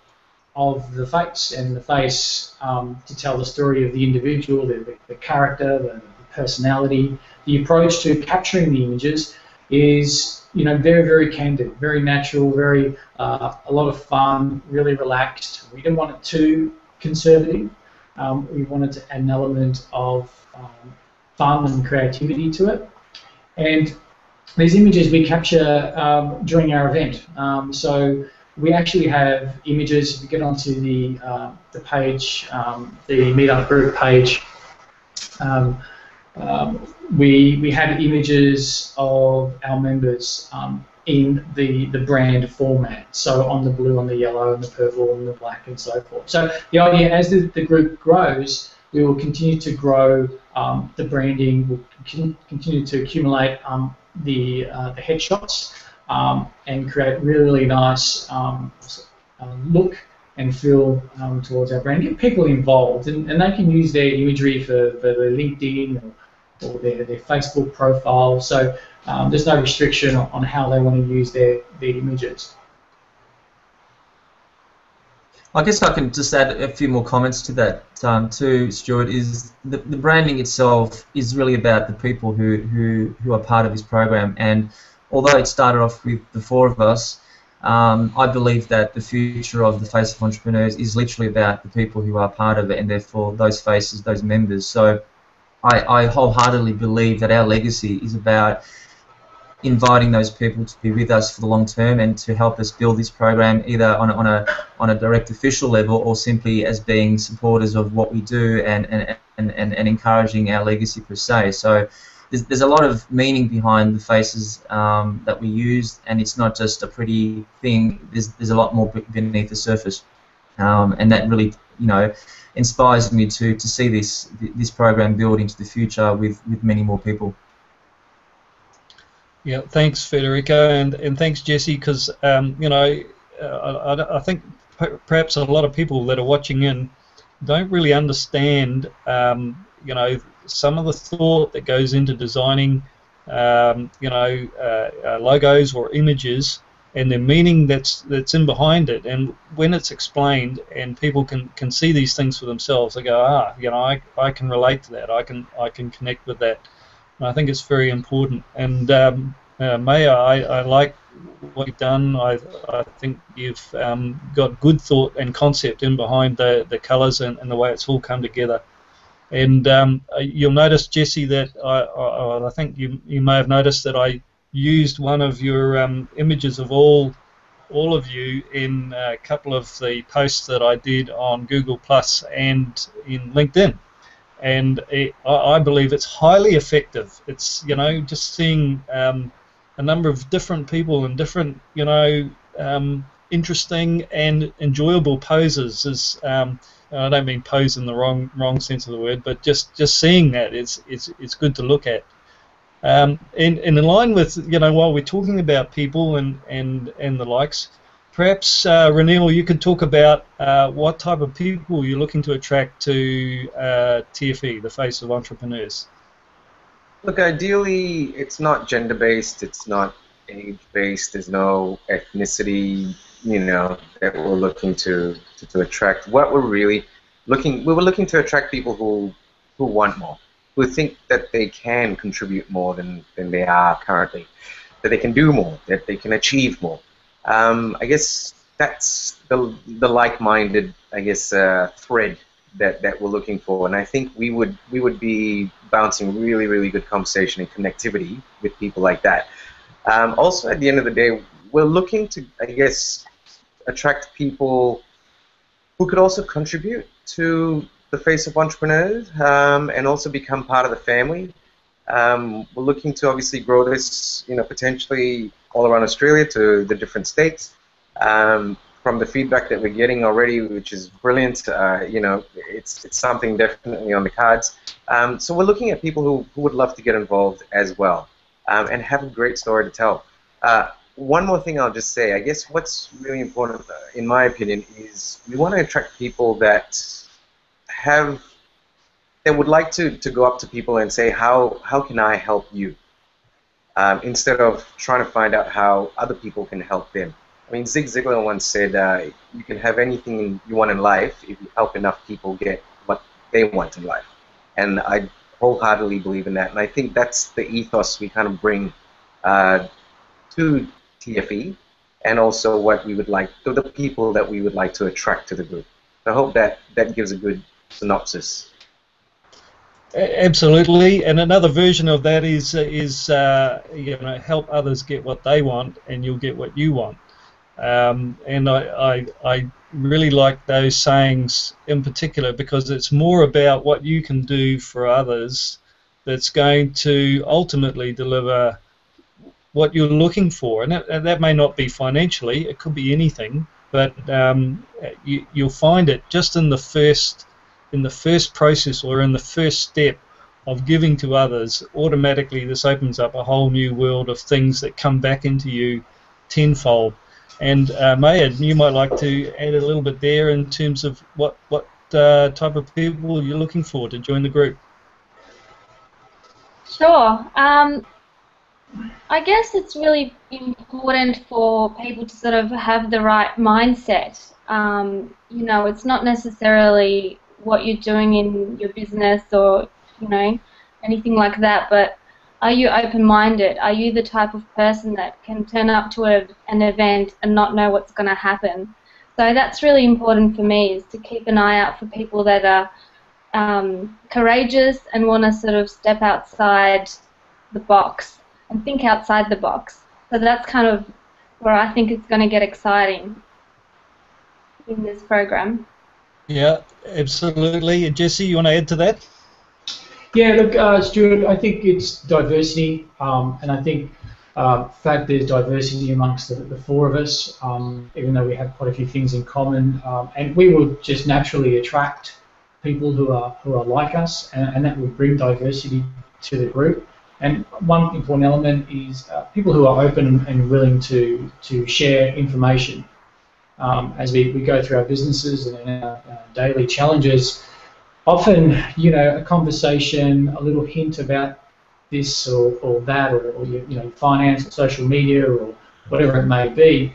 of the face, and the face to tell the story of the individual, the character, the personality. The approach to capturing the images is very candid, very natural, very a lot of fun, really relaxed. We didn't want it too conservative. We wanted to add an element of fun and creativity to it. And these images we capture during our event. So we actually have images. If you get onto the page, the Meetup group page, we have images of our members in the brand format. So on the blue, on the yellow, and the purple, and the black, and so forth. So the idea, as the group grows, we will continue to grow the branding. We'll continue to accumulate the headshots and create really nice look and feel towards our brand. Get people involved, and they can use their imagery for their LinkedIn or their Facebook profile. So there's no restriction on how they want to use their images. I guess I can just add a few more comments to that too, Stuart. Is the branding itself is really about the people who are part of this program, and although it started off with the 4 of us, I believe that the future of the Face of Entrepreneurs is literally about the people who are part of it, and therefore those faces, those members. So I wholeheartedly believe that our legacy is about inviting those people to be with us for the long term and to help us build this program either on a direct official level or simply as being supporters of what we do and encouraging our legacy per se. So there's a lot of meaning behind the faces that we use, and it's not just a pretty thing. There's a lot more beneath the surface, and that really inspires me to see this program build into the future with many more people. Yeah, thanks, Federico, and thanks, Jesse, because I think perhaps a lot of people that are watching in don't really understand, you know, some of the thought that goes into designing, you know, logos or images, and the meaning that's in behind it. And when it's explained and people can see these things for themselves, they go, ah, you know, I can relate to that. I can connect with that. And I think it's very important. And Maja, I like what you've done. I think you've got good thought and concept in behind the colours and the way it's all come together. And you'll notice, Jesse, that I think you may have noticed that I used one of your images of all of you in a couple of the posts that I did on Google Plus and in LinkedIn. And I believe it's highly effective. It's, you know, just seeing a number of different people and different, you know, interesting and enjoyable poses is. I don't mean pose in the wrong sense of the word, but just seeing that it's good to look at. And in line with, you know, while we're talking about people and the likes, perhaps Ranil, you could talk about what type of people you're looking to attract to TFE, the Face of Entrepreneurs. Look, ideally, it's not gender-based, it's not age-based, there's no ethnicity, you know, that we're looking to attract. What we're really we were looking to attract people who want more, who think that they can contribute more than they are currently, that they can do more, that they can achieve more. I guess that's the like-minded, I guess, thread that we're looking for, and I think we would be bouncing really good conversation and connectivity with people like that. Also, at the end of the day, we're looking to, I guess, attract people who could also contribute to the Face of Entrepreneurs and also become part of the family. We're looking to obviously grow this, you know, potentially all around Australia to the different states. From the feedback that we're getting already, which is brilliant, you know, it's something definitely on the cards. So we're looking at people who would love to get involved as well and have a great story to tell. One more thing I'll just say, I guess what's really important, in my opinion, is we want to attract people that would like to go up to people and say, how can I help you? Instead of trying to find out how other people can help them. I mean, Zig Ziglar once said, you can have anything you want in life if you help enough people get what they want in life. And I wholeheartedly believe in that. And I think that's the ethos we kind of bring to TFE, and also what we would like, to the people that we would like to attract to the group. I hope that gives a good synopsis. Absolutely, and another version of that is you know, help others get what they want, and you'll get what you want. And I really like those sayings in particular because it's more about what you can do for others that's going to ultimately deliver what you're looking for, and that may not be financially, it could be anything, but you'll find it just in the first process or in the first step of giving to others. Automatically this opens up a whole new world of things that come back into you tenfold. And Maja, you might like to add a little bit there in terms of what type of people you're looking for to join the group. Sure. I guess it's really important for people to sort of have the right mindset. You know, it's not necessarily what you're doing in your business or, you know, anything like that, but are you open-minded? Are you the type of person that can turn up to an event and not know what's going to happen? So that's really important for me, is to keep an eye out for people that are courageous and want to sort of step outside the box and think outside the box. So that's kind of where I think it's going to get exciting in this program. Yeah, absolutely. Jesse, you want to add to that? Yeah, look, Stuart, I think it's diversity, and I think the fact there's diversity amongst the four of us, even though we have quite a few things in common, and we will just naturally attract people who are like us, and that will bring diversity to the group. And one important element is people who are open and willing to share information. as we go through our businesses and our daily challenges, often, a conversation, a little hint about this or that, or finance or social media or whatever it may be,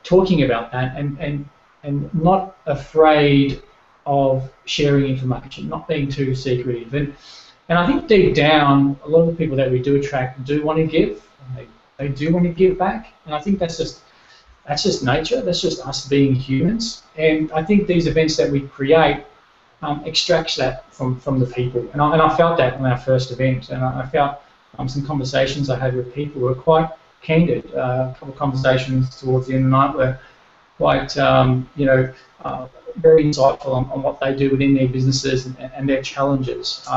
talking about that and not afraid of sharing information, not being too secretive. And I think deep down, a lot of the people that we do attract do want to give. They do want to give back, and I think that's just nature. That's just us being humans. And I think these events that we create extracts that from the people. And I felt that in our first event, and I felt some conversations I had with people were quite candid. A couple of conversations towards the end of the night were quite, very insightful on what they do within their businesses and their challenges.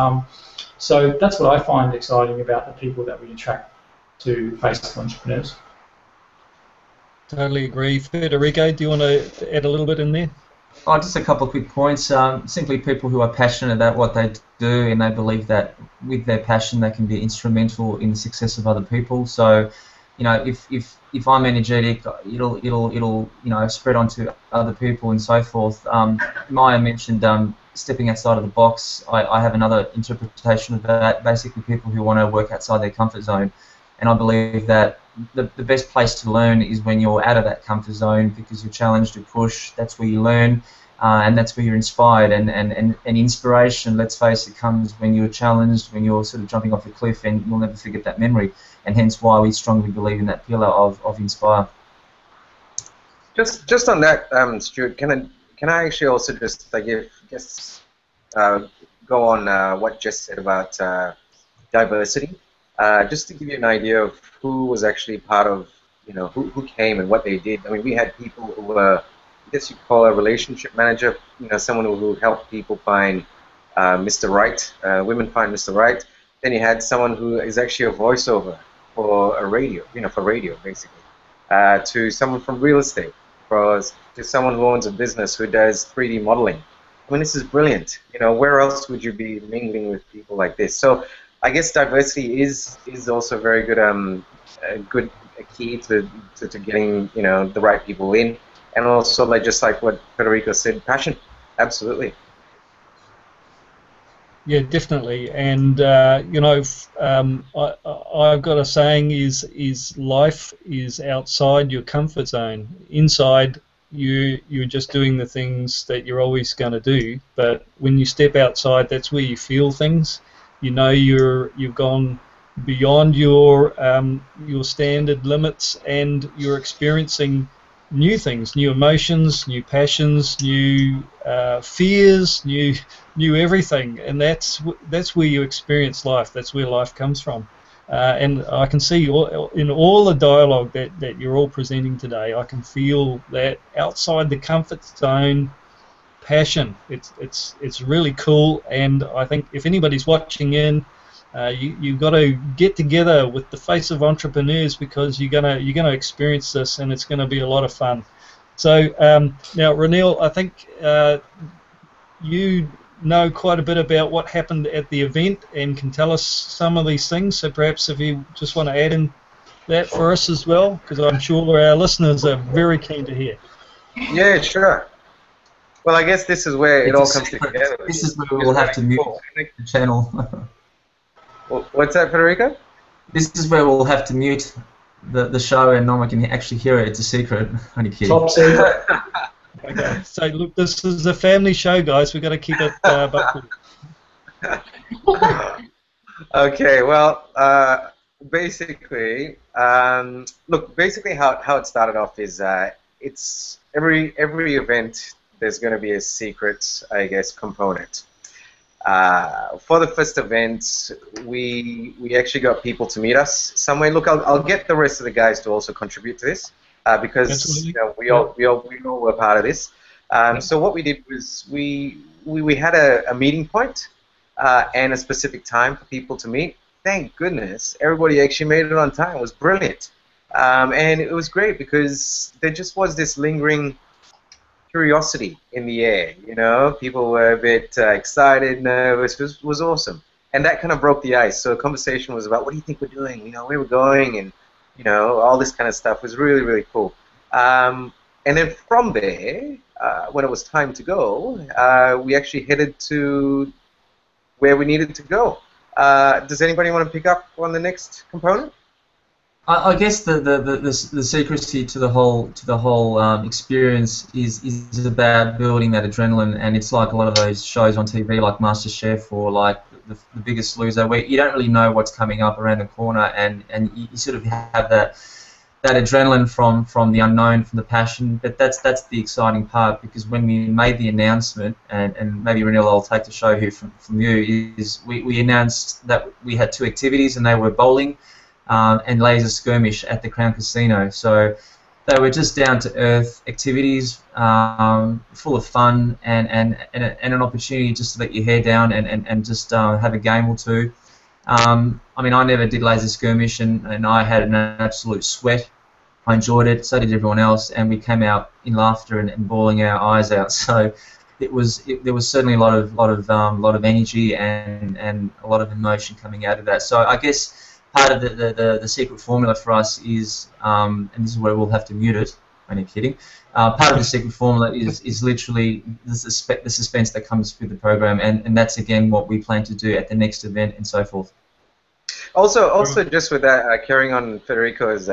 So that's what I find exciting about the people that we attract to Facebook Entrepreneurs. Totally agree. Federico, do you want to add a little bit in there? Oh, just a couple of quick points. Simply people who are passionate about what they do, and they believe that with their passion they can be instrumental in the success of other people. So, if I'm energetic, it'll spread onto other people and so forth. Maja mentioned stepping outside of the box. I have another interpretation of that. Basically, people who want to work outside their comfort zone, and I believe that the best place to learn is when you're out of that comfort zone, because you're challenged to push. That's where you learn, and that's where you're inspired. And inspiration, let's face it, comes when you're challenged, when you're sort of jumping off a cliff, and you'll never forget that memory. And hence why we strongly believe in that pillar of inspire. Just on that, Stuart, can I actually also just go on what Jess said about diversity? Just to give you an idea of who was actually part of, who came and what they did. I mean, we had people who were, I guess you could call a relationship manager, someone who helped people find Mr. Right, women find Mr. Right. Then you had someone who is actually a voiceover for a radio, for radio, basically. To someone from real estate, to someone who owns a business who does 3D modeling. I mean, this is brilliant. Where else would you be mingling with people like this? So I guess diversity is also very good, a key to getting the right people in, and also just like what Federico said, passion, absolutely. Yeah, definitely. And I've got a saying is life is outside your comfort zone. Inside, you're just doing the things that you're always going to do. But when you step outside, that's where you feel things. You've gone beyond your standard limits, and you're experiencing new things, new emotions, new passions, new fears, new everything, and that's where you experience life. That's where life comes from. And I can see in all the dialogue that you're all presenting today, I can feel that outside the comfort zone passion. It's really cool, and I think if anybody's watching in, you've got to get together with the face of entrepreneurs, because you're gonna experience this, and it's going to be a lot of fun. So now, Ranil, I think you know quite a bit about what happened at the event and can tell us some of these things. So perhaps if you just want to add in that for us as well, because I'm sure our listeners are very keen to hear. Yeah, sure. Well, I guess this is where it all comes together. This is where we'll have to mute the channel. What's that, Federico? This is where we'll have to mute the show, and no one can actually hear it. It's a secret. Only kidding. Top secret. Okay. So look, this is a family show, guys. We've got to keep it buckled. Okay. Well, basically, look. Basically, how it started off is it's every event. There's going to be a secret, I guess, component. For the first event, we actually got people to meet us somewhere. Look, I'll get the rest of the guys to also contribute to this because we all were part of this. So what we did was we had a meeting point and a specific time for people to meet. Thank goodness everybody actually made it on time. It was brilliant, and it was great because there just was this lingering curiosity in the air, people were a bit excited, nervous. It was awesome, and that kind of broke the ice. So the conversation was about, what do you think we're doing, where we're going, and all this kind of stuff was really, really cool. And then from there, when it was time to go, we actually headed to where we needed to go. Does anybody want to pick up on the next component? I guess the secrecy to the whole experience is about building that adrenaline, and it's like a lot of those shows on TV, like MasterChef or like the Biggest Loser, where you don't really know what's coming up around the corner, and you sort of have that adrenaline from the unknown, from the passion. But that's the exciting part, because when we made the announcement, and maybe Ranil, I'll take the show here from you, is we announced that we had 2 activities, and they were bowling and laser skirmish at the Crown Casino. So they were just down-to-earth activities, full of fun and an opportunity just to let your hair down and just have a game or two. I mean, I never did laser skirmish, and I had an absolute sweat. I enjoyed it, so did everyone else, and we came out in laughter and bawling our eyes out. So there was certainly a lot of energy and a lot of emotion coming out of that. So I guess part of the secret formula for us is, and this is where we'll have to mute it, only kidding, part of the secret formula is literally the suspense that comes with the program, and that's again what we plan to do at the next event and so forth. Also, just with that, carrying on Federico's,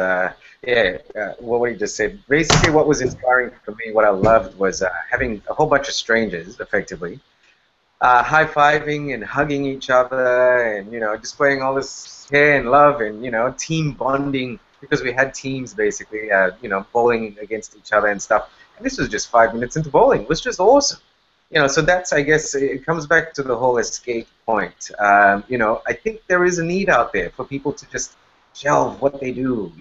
what he just said, basically what was inspiring for me, what I loved was having a whole bunch of strangers, effectively, high-fiving and hugging each other, and displaying all this care and love, and team bonding, because we had teams basically, bowling against each other and stuff. And this was just 5 minutes into bowling. It was just awesome. So that's, I guess, it comes back to the whole escape point. I think there is a need out there for people to just shelve what they do,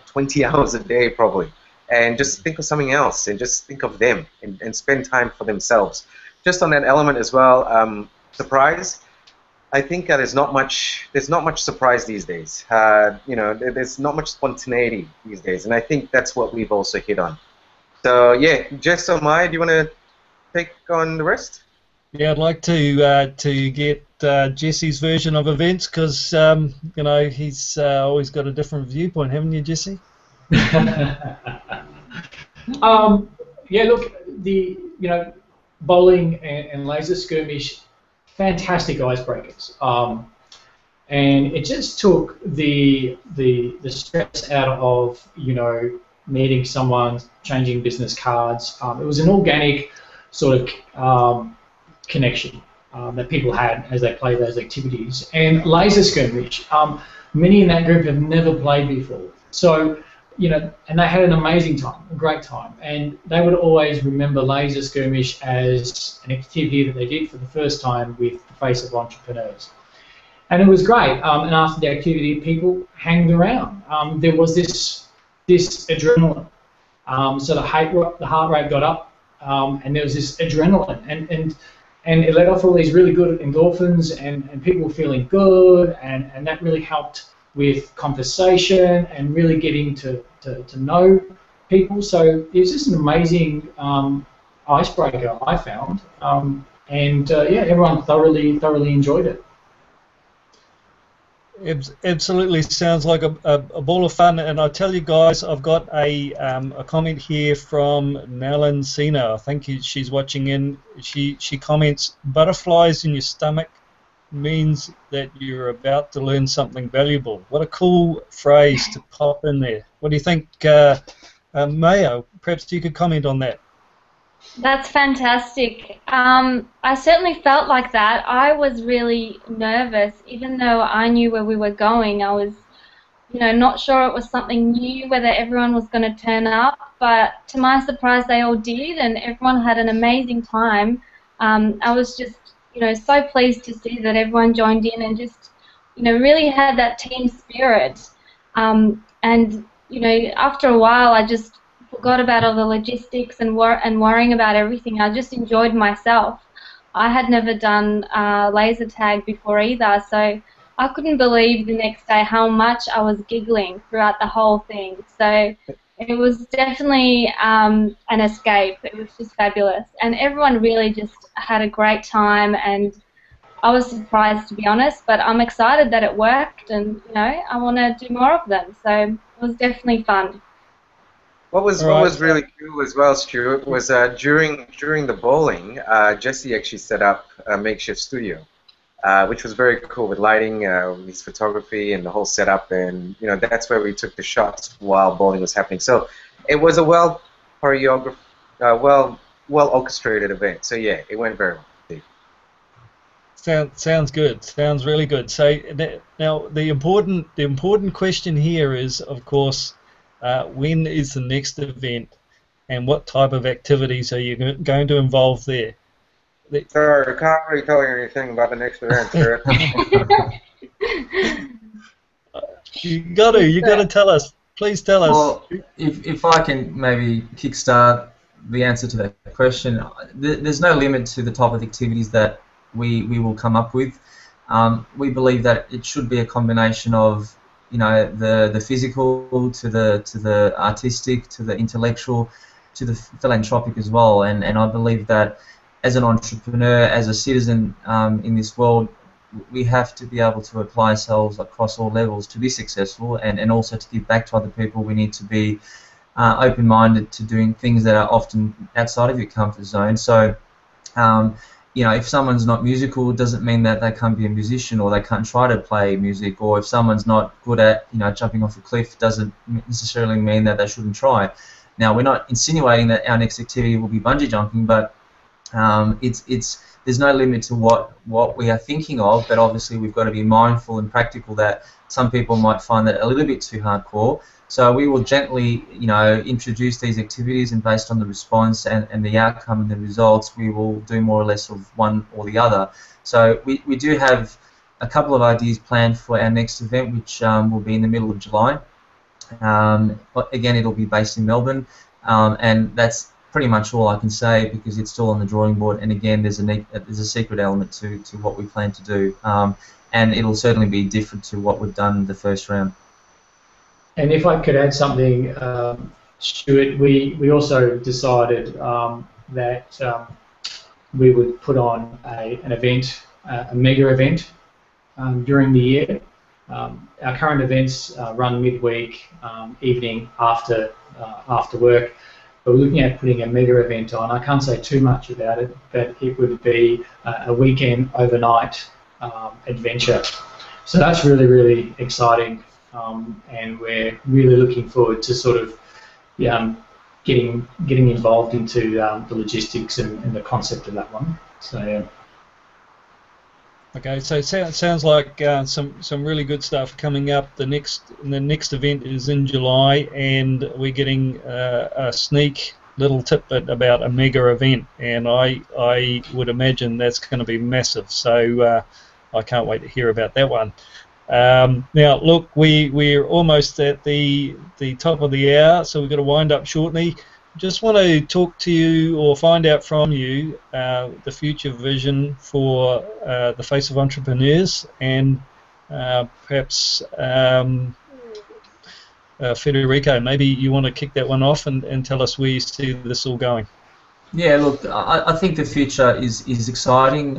20 hours a day probably, and just think of something else, and just think of them, and spend time for themselves. Just on that element as well, surprise. I think there's not much surprise these days. There's not much spontaneity these days, and I think that's what we've also hit on. So yeah, Jess or Maja, do you want to take on the rest? Yeah, I'd like to get Jesse's version of events, because he's always got a different viewpoint, haven't you, Jesse? Yeah, look, bowling and laser skirmish, fantastic icebreakers, and it just took the stress out of meeting someone, changing business cards. It was an organic sort of connection that people had as they played those activities. And laser skirmish, many in that group have never played before, so and they had an amazing time, a great time, and they would always remember laser skirmish as an activity that they did for the first time with the face of entrepreneurs. And it was great, and after the activity, people hanged around. There was this adrenaline, so the heart rate got up, and there was this adrenaline, and it let off all these really good endorphins, and people were feeling good, and that really helped with conversation and really getting to know people. So it was just an amazing icebreaker, I found, and everyone thoroughly enjoyed it. Absolutely sounds like a ball of fun, and I tell you guys, I've got a comment here from Nalan Sina. I think she's watching in. She comments, "Butterflies in your stomach means that you're about to learn something valuable." What a cool phrase to pop in there. What do you think, Maja? Perhaps you could comment on that. That's fantastic. I certainly felt like that. I was really nervous, even though I knew where we were going. I was, not sure it was something new, whether everyone was going to turn up. But to my surprise, they all did, and everyone had an amazing time. I was just, so pleased to see that everyone joined in and just, really had that team spirit. And after a while, I just forgot about all the logistics and worrying about everything. I just enjoyed myself. I had never done laser tag before either, so I couldn't believe the next day how much I was giggling throughout the whole thing. So it was definitely an escape. It was just fabulous, and everyone really just had a great time, and I was surprised, to be honest, but I'm excited that it worked, and I want to do more of them, so it was definitely fun. All what right. was really cool as well, Stuart, was during the bowling, Jesse actually set up a makeshift studio, which was very cool with lighting, his photography, and the whole setup. And that's where we took the shots while bowling was happening. So it was a well choreographed, well orchestrated event. So yeah, it went very well. Sounds good. Sounds really good. So now the important question here is, of course, when is the next event, and what type of activities are you going to involve there? Sorry, I can't really tell you anything about the next event, Stuart. You got to tell us. Please tell us. Well, if I can maybe kickstart the answer to that question, there's no limit to the type of activities that we will come up with. We believe that it should be a combination of the physical to the artistic to the intellectual to the philanthropic as well. And I believe that as an entrepreneur, as a citizen in this world, we have to be able to apply ourselves across all levels to be successful, and also to give back to other people. We need to be open-minded to doing things that are often outside of your comfort zone. So, if someone's not musical, it doesn't mean that they can't be a musician or they can't try to play music. Or if someone's not good at jumping off a cliff, doesn't necessarily mean that they shouldn't try. Now, we're not insinuating that our next activity will be bungee jumping, but there's no limit to what we are thinking of, but obviously we've got to be mindful and practical that some people might find that a little bit too hardcore. So we will gently, introduce these activities, and based on the response and the outcome and the results, we will do more or less of one or the other. So we do have a couple of ideas planned for our next event, which will be in the middle of July. But again, it'll be based in Melbourne, and that's pretty much all I can say because it's still on the drawing board. And again, there's a secret element to what we plan to do, and it'll certainly be different to what we've done the first round. And if I could add something, Stuart, we also decided that we would put on an event, a mega event, during the year. Our current events run midweek, evening after work. But we're looking at putting a mega event on. I can't say too much about it, but it would be a weekend overnight adventure. So that's really, really exciting, and we're really looking forward to sort of getting involved into the logistics and the concept of that one. So yeah. Okay, so it sounds like some really good stuff coming up. The next event is in July, and we're getting a sneak little tidbit about a mega event, and I would imagine that's going to be massive. So I can't wait to hear about that one. Now, look, we're almost at the top of the hour, so we've got to wind up shortly. Just want to talk to you or find out from you the future vision for the Face of Entrepreneurs, and perhaps Federico, maybe you want to kick that one off and tell us where you see this all going. Yeah, look, I think the future is exciting.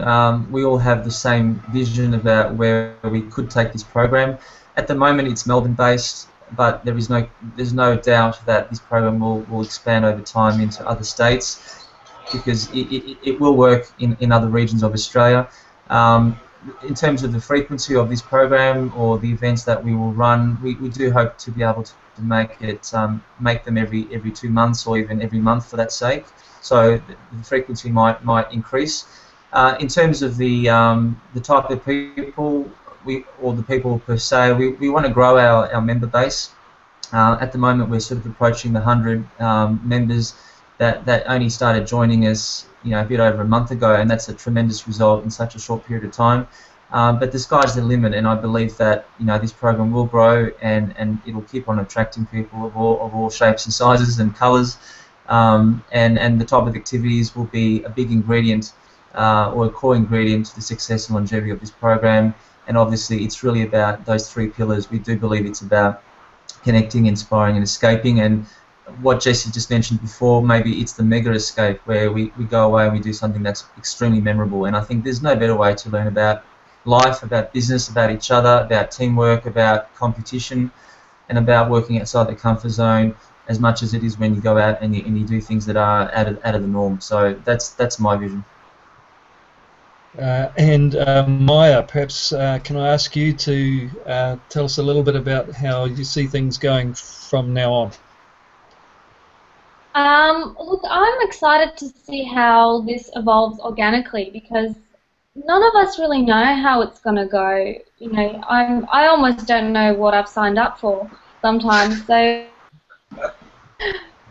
We all have the same vision about where we could take this program. At the moment, it's Melbourne-based, but there's no doubt that this program will expand over time into other states, because it will work in other regions of Australia. In terms of the frequency of this program or the events that we will run, we do hope to be able to make them every 2 months or even every month for that sake. So the frequency might increase. In terms of the type of people, or the people per se, we want to grow our member base. At the moment, we're sort of approaching the 100 members that only started joining us, a bit over a month ago, and that's a tremendous result in such a short period of time. But the sky's the limit, and I believe that this program will grow, and it'll keep on attracting people of all shapes and sizes and colours. And the type of activities will be a big ingredient or a core ingredient to the success and longevity of this program. And obviously, it's really about those 3 pillars. We do believe it's about connecting, inspiring, and escaping. And what Jesse just mentioned before, maybe it's the mega escape, where we go away and we do something that's extremely memorable. And I think there's no better way to learn about life, about business, about each other, about teamwork, about competition, and about working outside the comfort zone, as much as it is when you go out and you do things that are out of the norm. So that's my vision. Maja, perhaps can I ask you to tell us a little bit about how you see things going from now on? Look, I'm excited to see how this evolves organically because none of us really know how it's going to go. You know, I almost don't know what I've signed up for sometimes. So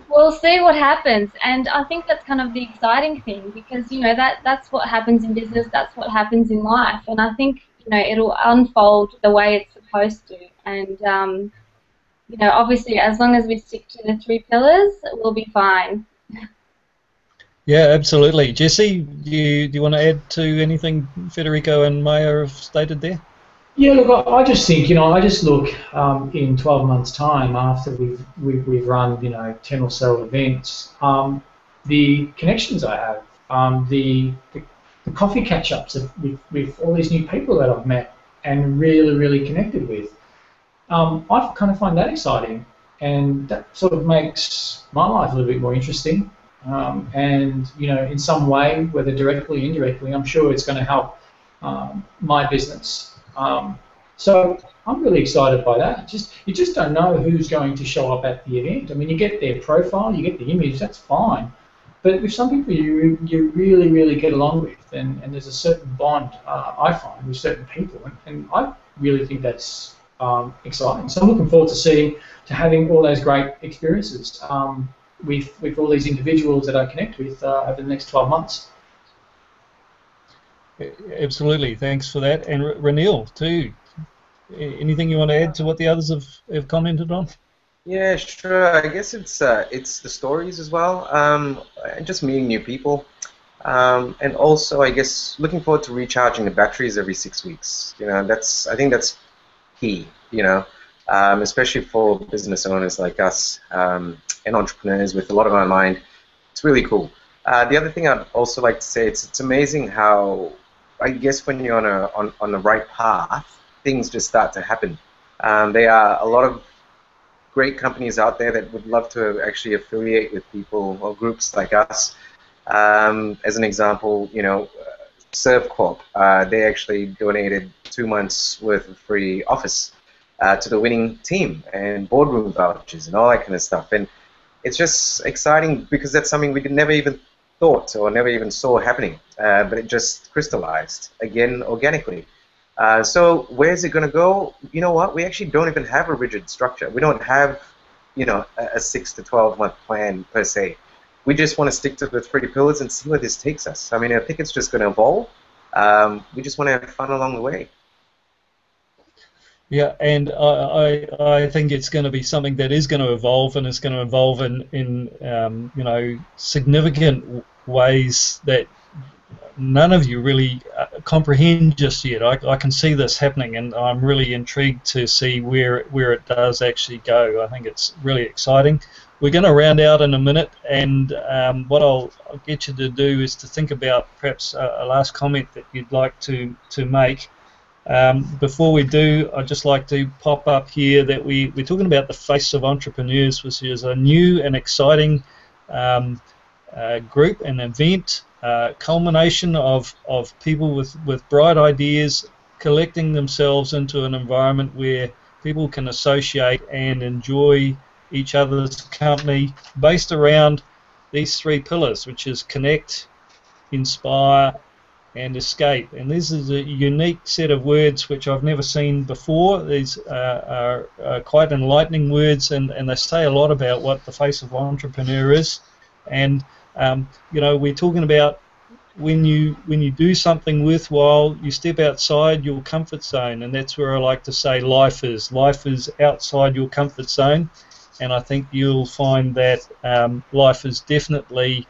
we'll see what happens, and I think that's kind of the exciting thing because you know that's what happens in business, that's what happens in life, and I think you know it'll unfold the way it's supposed to, and you know obviously as long as we stick to the 3 pillars, we'll be fine. Yeah, absolutely. Jesse, do you want to add to anything Federico and Maja have stated there? Yeah, look, I just think, you know, I just look in 12 months' time after we've run, you know, 10 or so events, the connections I have, the coffee catch-ups with all these new people that I've met and really connected with, I kind of find that exciting, and that sort of makes my life a little bit more interesting. And you know, in some way, whether directly or indirectly, I'm sure it's going to help my business. So I'm really excited by that. You just don't know who's going to show up at the event. I mean, you get their profile, you get the image, that's fine. But with some people you really get along with, and there's a certain bond I find with certain people, and I really think that's exciting. So I'm looking forward to having all those great experiences with all these individuals that I connect with over the next 12 months. Absolutely, thanks for that. And Ranil, too. Anything you want to add to what the others have commented on? Yeah, sure. I guess it's the stories as well, and just meeting new people, and also I guess looking forward to recharging the batteries every 6 weeks. You know, I think that's key. You know, especially for business owners like us and entrepreneurs with a lot on our mind. It's really cool. The other thing I'd also like to say, it's amazing how I guess when you're on the right path, things just start to happen. There are a lot of great companies out there that would love to actually affiliate with people or groups like us. As an example, you know, Serve Corp, they actually donated 2 months worth of free office to the winning team and boardroom vouchers and all that kind of stuff. And it's just exciting because that's something we never even thought or never even saw happening, but it just crystallized again organically. So where's it going to go? You know what? We actually don't even have a rigid structure. We don't have, you know, a 6 to 12 month plan per se. We just want to stick to the 3 pillars and see where this takes us. I mean, I think it's just going to evolve. We just want to have fun along the way. Yeah, and I think it's going to be something that is going to evolve, and it's going to evolve in you know, significant ways that none of you really comprehend just yet. I can see this happening, and I'm really intrigued to see where it does actually go. I think it's really exciting. We're going to round out in a minute, and what I'll get you to do is to think about perhaps a last comment that you'd like to make. Before we do, I'd just like to pop up here that we're talking about the Face of Entrepreneurs, which is a new and exciting group and event, culmination of people with bright ideas collecting themselves into an environment where people can associate and enjoy each other's company based around these 3 pillars, which is connect, inspire, and escape. And this is a unique set of words which I've never seen before. These are quite enlightening words, and they say a lot about what the Face of Entrepreneur is. And you know, we're talking about when you do something worthwhile, you step outside your comfort zone, and that's where I like to say life is. Life is outside your comfort zone, and I think you'll find that life is definitely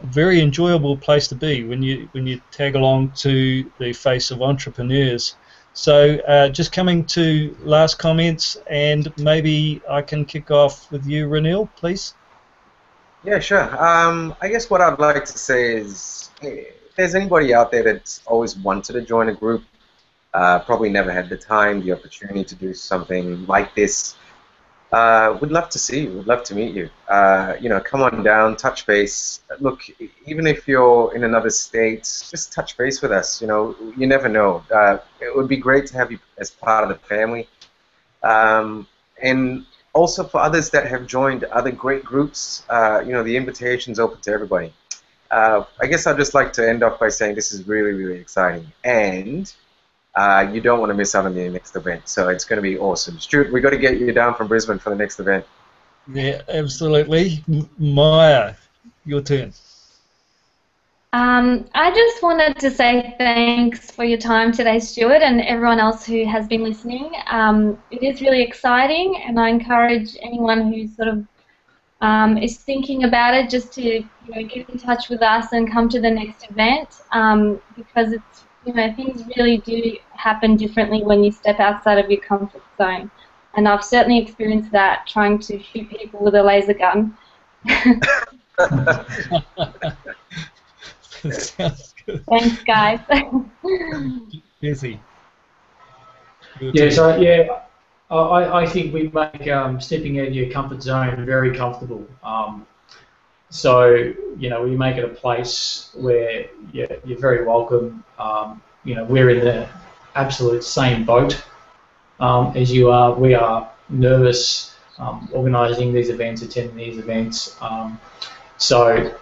very enjoyable place to be when you tag along to the Face of Entrepreneurs. So just coming to last comments, and maybe I can kick off with you, Ranil, please. Yeah, sure. I guess what I'd like to say is, if there's anybody out there that's always wanted to join a group, probably never had the time, the opportunity to do something like this, We'd love to see you. We'd love to meet you. You know, come on down, touch base. Look, even if you're in another state, just touch base with us. You know, you never know. It would be great to have you as part of the family. And also for others that have joined other great groups, you know, the invitation's open to everybody. I guess I'd just like to end off by saying this is really, really exciting. And you don't want to miss out on the next event. So it's going to be awesome. Stuart, we've got to get you down from Brisbane for the next event. Yeah, absolutely. Maja, your turn. I just wanted to say thanks for your time today, Stuart, and everyone else who has been listening. It is really exciting, and I encourage anyone who sort of is thinking about it just to get in touch with us and come to the next event, because it's things really do happen differently when you step outside of your comfort zone, and I've certainly experienced that trying to shoot people with a laser gun. Sounds good. Thanks, guys. Jesse. Yeah, so yeah, I think we make stepping out of your comfort zone very comfortable. So we make it a place where you're very welcome. We're in the absolute same boat as you are. We are nervous organising these events, attending these events. So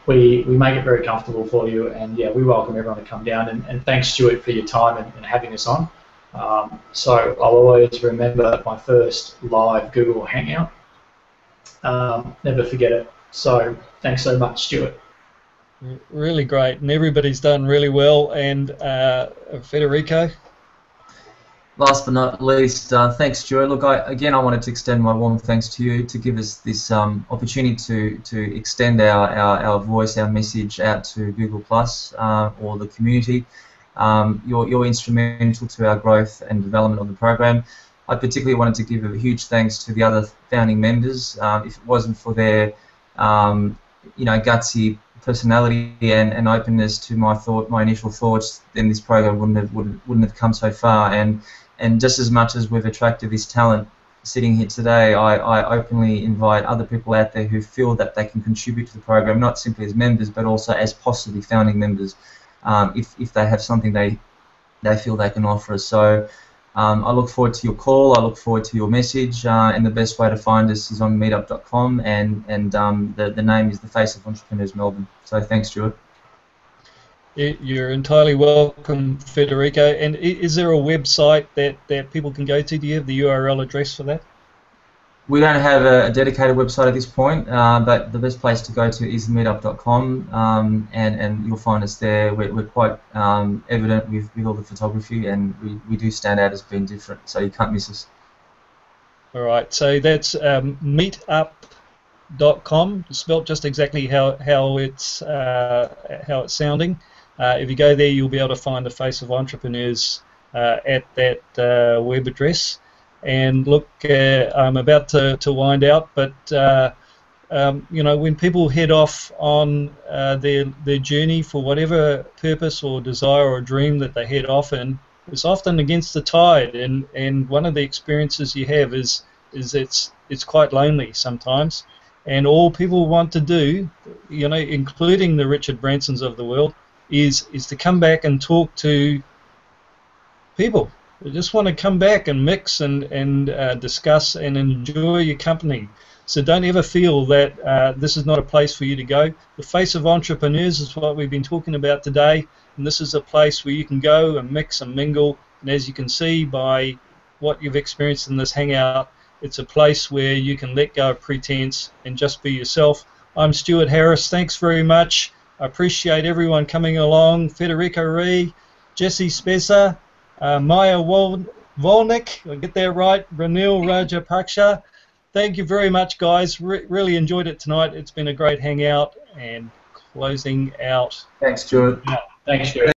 we make it very comfortable for you, and yeah, we welcome everyone to come down. And thanks, Stuart, for your time and having us on. So I'll always remember my first live Google Hangout. Never forget it. So thanks so much, Stuart. Really great, and everybody's done really well. And Federico? Last but not least, thanks, Stuart. Look, I wanted to extend my warm thanks to you to give us this opportunity to extend our voice, our message out to Google Plus or the community. You're instrumental to our growth and development of the program. I particularly wanted to give a huge thanks to the other founding members. If it wasn't for their gutsy personality and openness to my initial thoughts, then this program wouldn't have come so far. And just as much as we've attracted this talent sitting here today, I openly invite other people out there who feel that they can contribute to the program, not simply as members, but also as possibly founding members, if they have something they feel they can offer us. So I look forward to your call, I look forward to your message, and the best way to find us is on meetup.com, and the name is the Face of Entrepreneurs Melbourne. So thanks, Stuart. You're entirely welcome, Federico. And is there a website that people can go to? Do you have the URL address for that? We don't have a dedicated website at this point, but the best place to go to is meetup.com, and you'll find us there. We're quite evident with all the photography, and we do stand out as being different, so you can't miss us. All right, so that's meetup.com, spelt just exactly how it's sounding. If you go there, you'll be able to find the Face of Entrepreneurs at that web address. And look, I'm about to wind out, but when people head off on their journey for whatever purpose or desire or dream that they head off in, it's often against the tide. And one of the experiences you have is it's quite lonely sometimes. And all people want to do, including the Richard Bransons of the world, is to come back and talk to people. They just want to come back and mix and discuss and enjoy your company. So don't ever feel that this is not a place for you to go. The Face of Entrepreneurs is what we've been talking about today, and this is a place where you can go and mix and mingle. And as you can see by what you've experienced in this hangout, it's a place where you can let go of pretense and just be yourself. I'm Stuart Harris. Thanks very much. I appreciate everyone coming along. Federico Re, Jesse Spezza, Maja Wolnik, I get that right, Ranil Rajapaksha. Thank you very much, guys. Really enjoyed it tonight. It's been a great hangout, and closing out. Thanks, Stuart. Thanks, Stuart.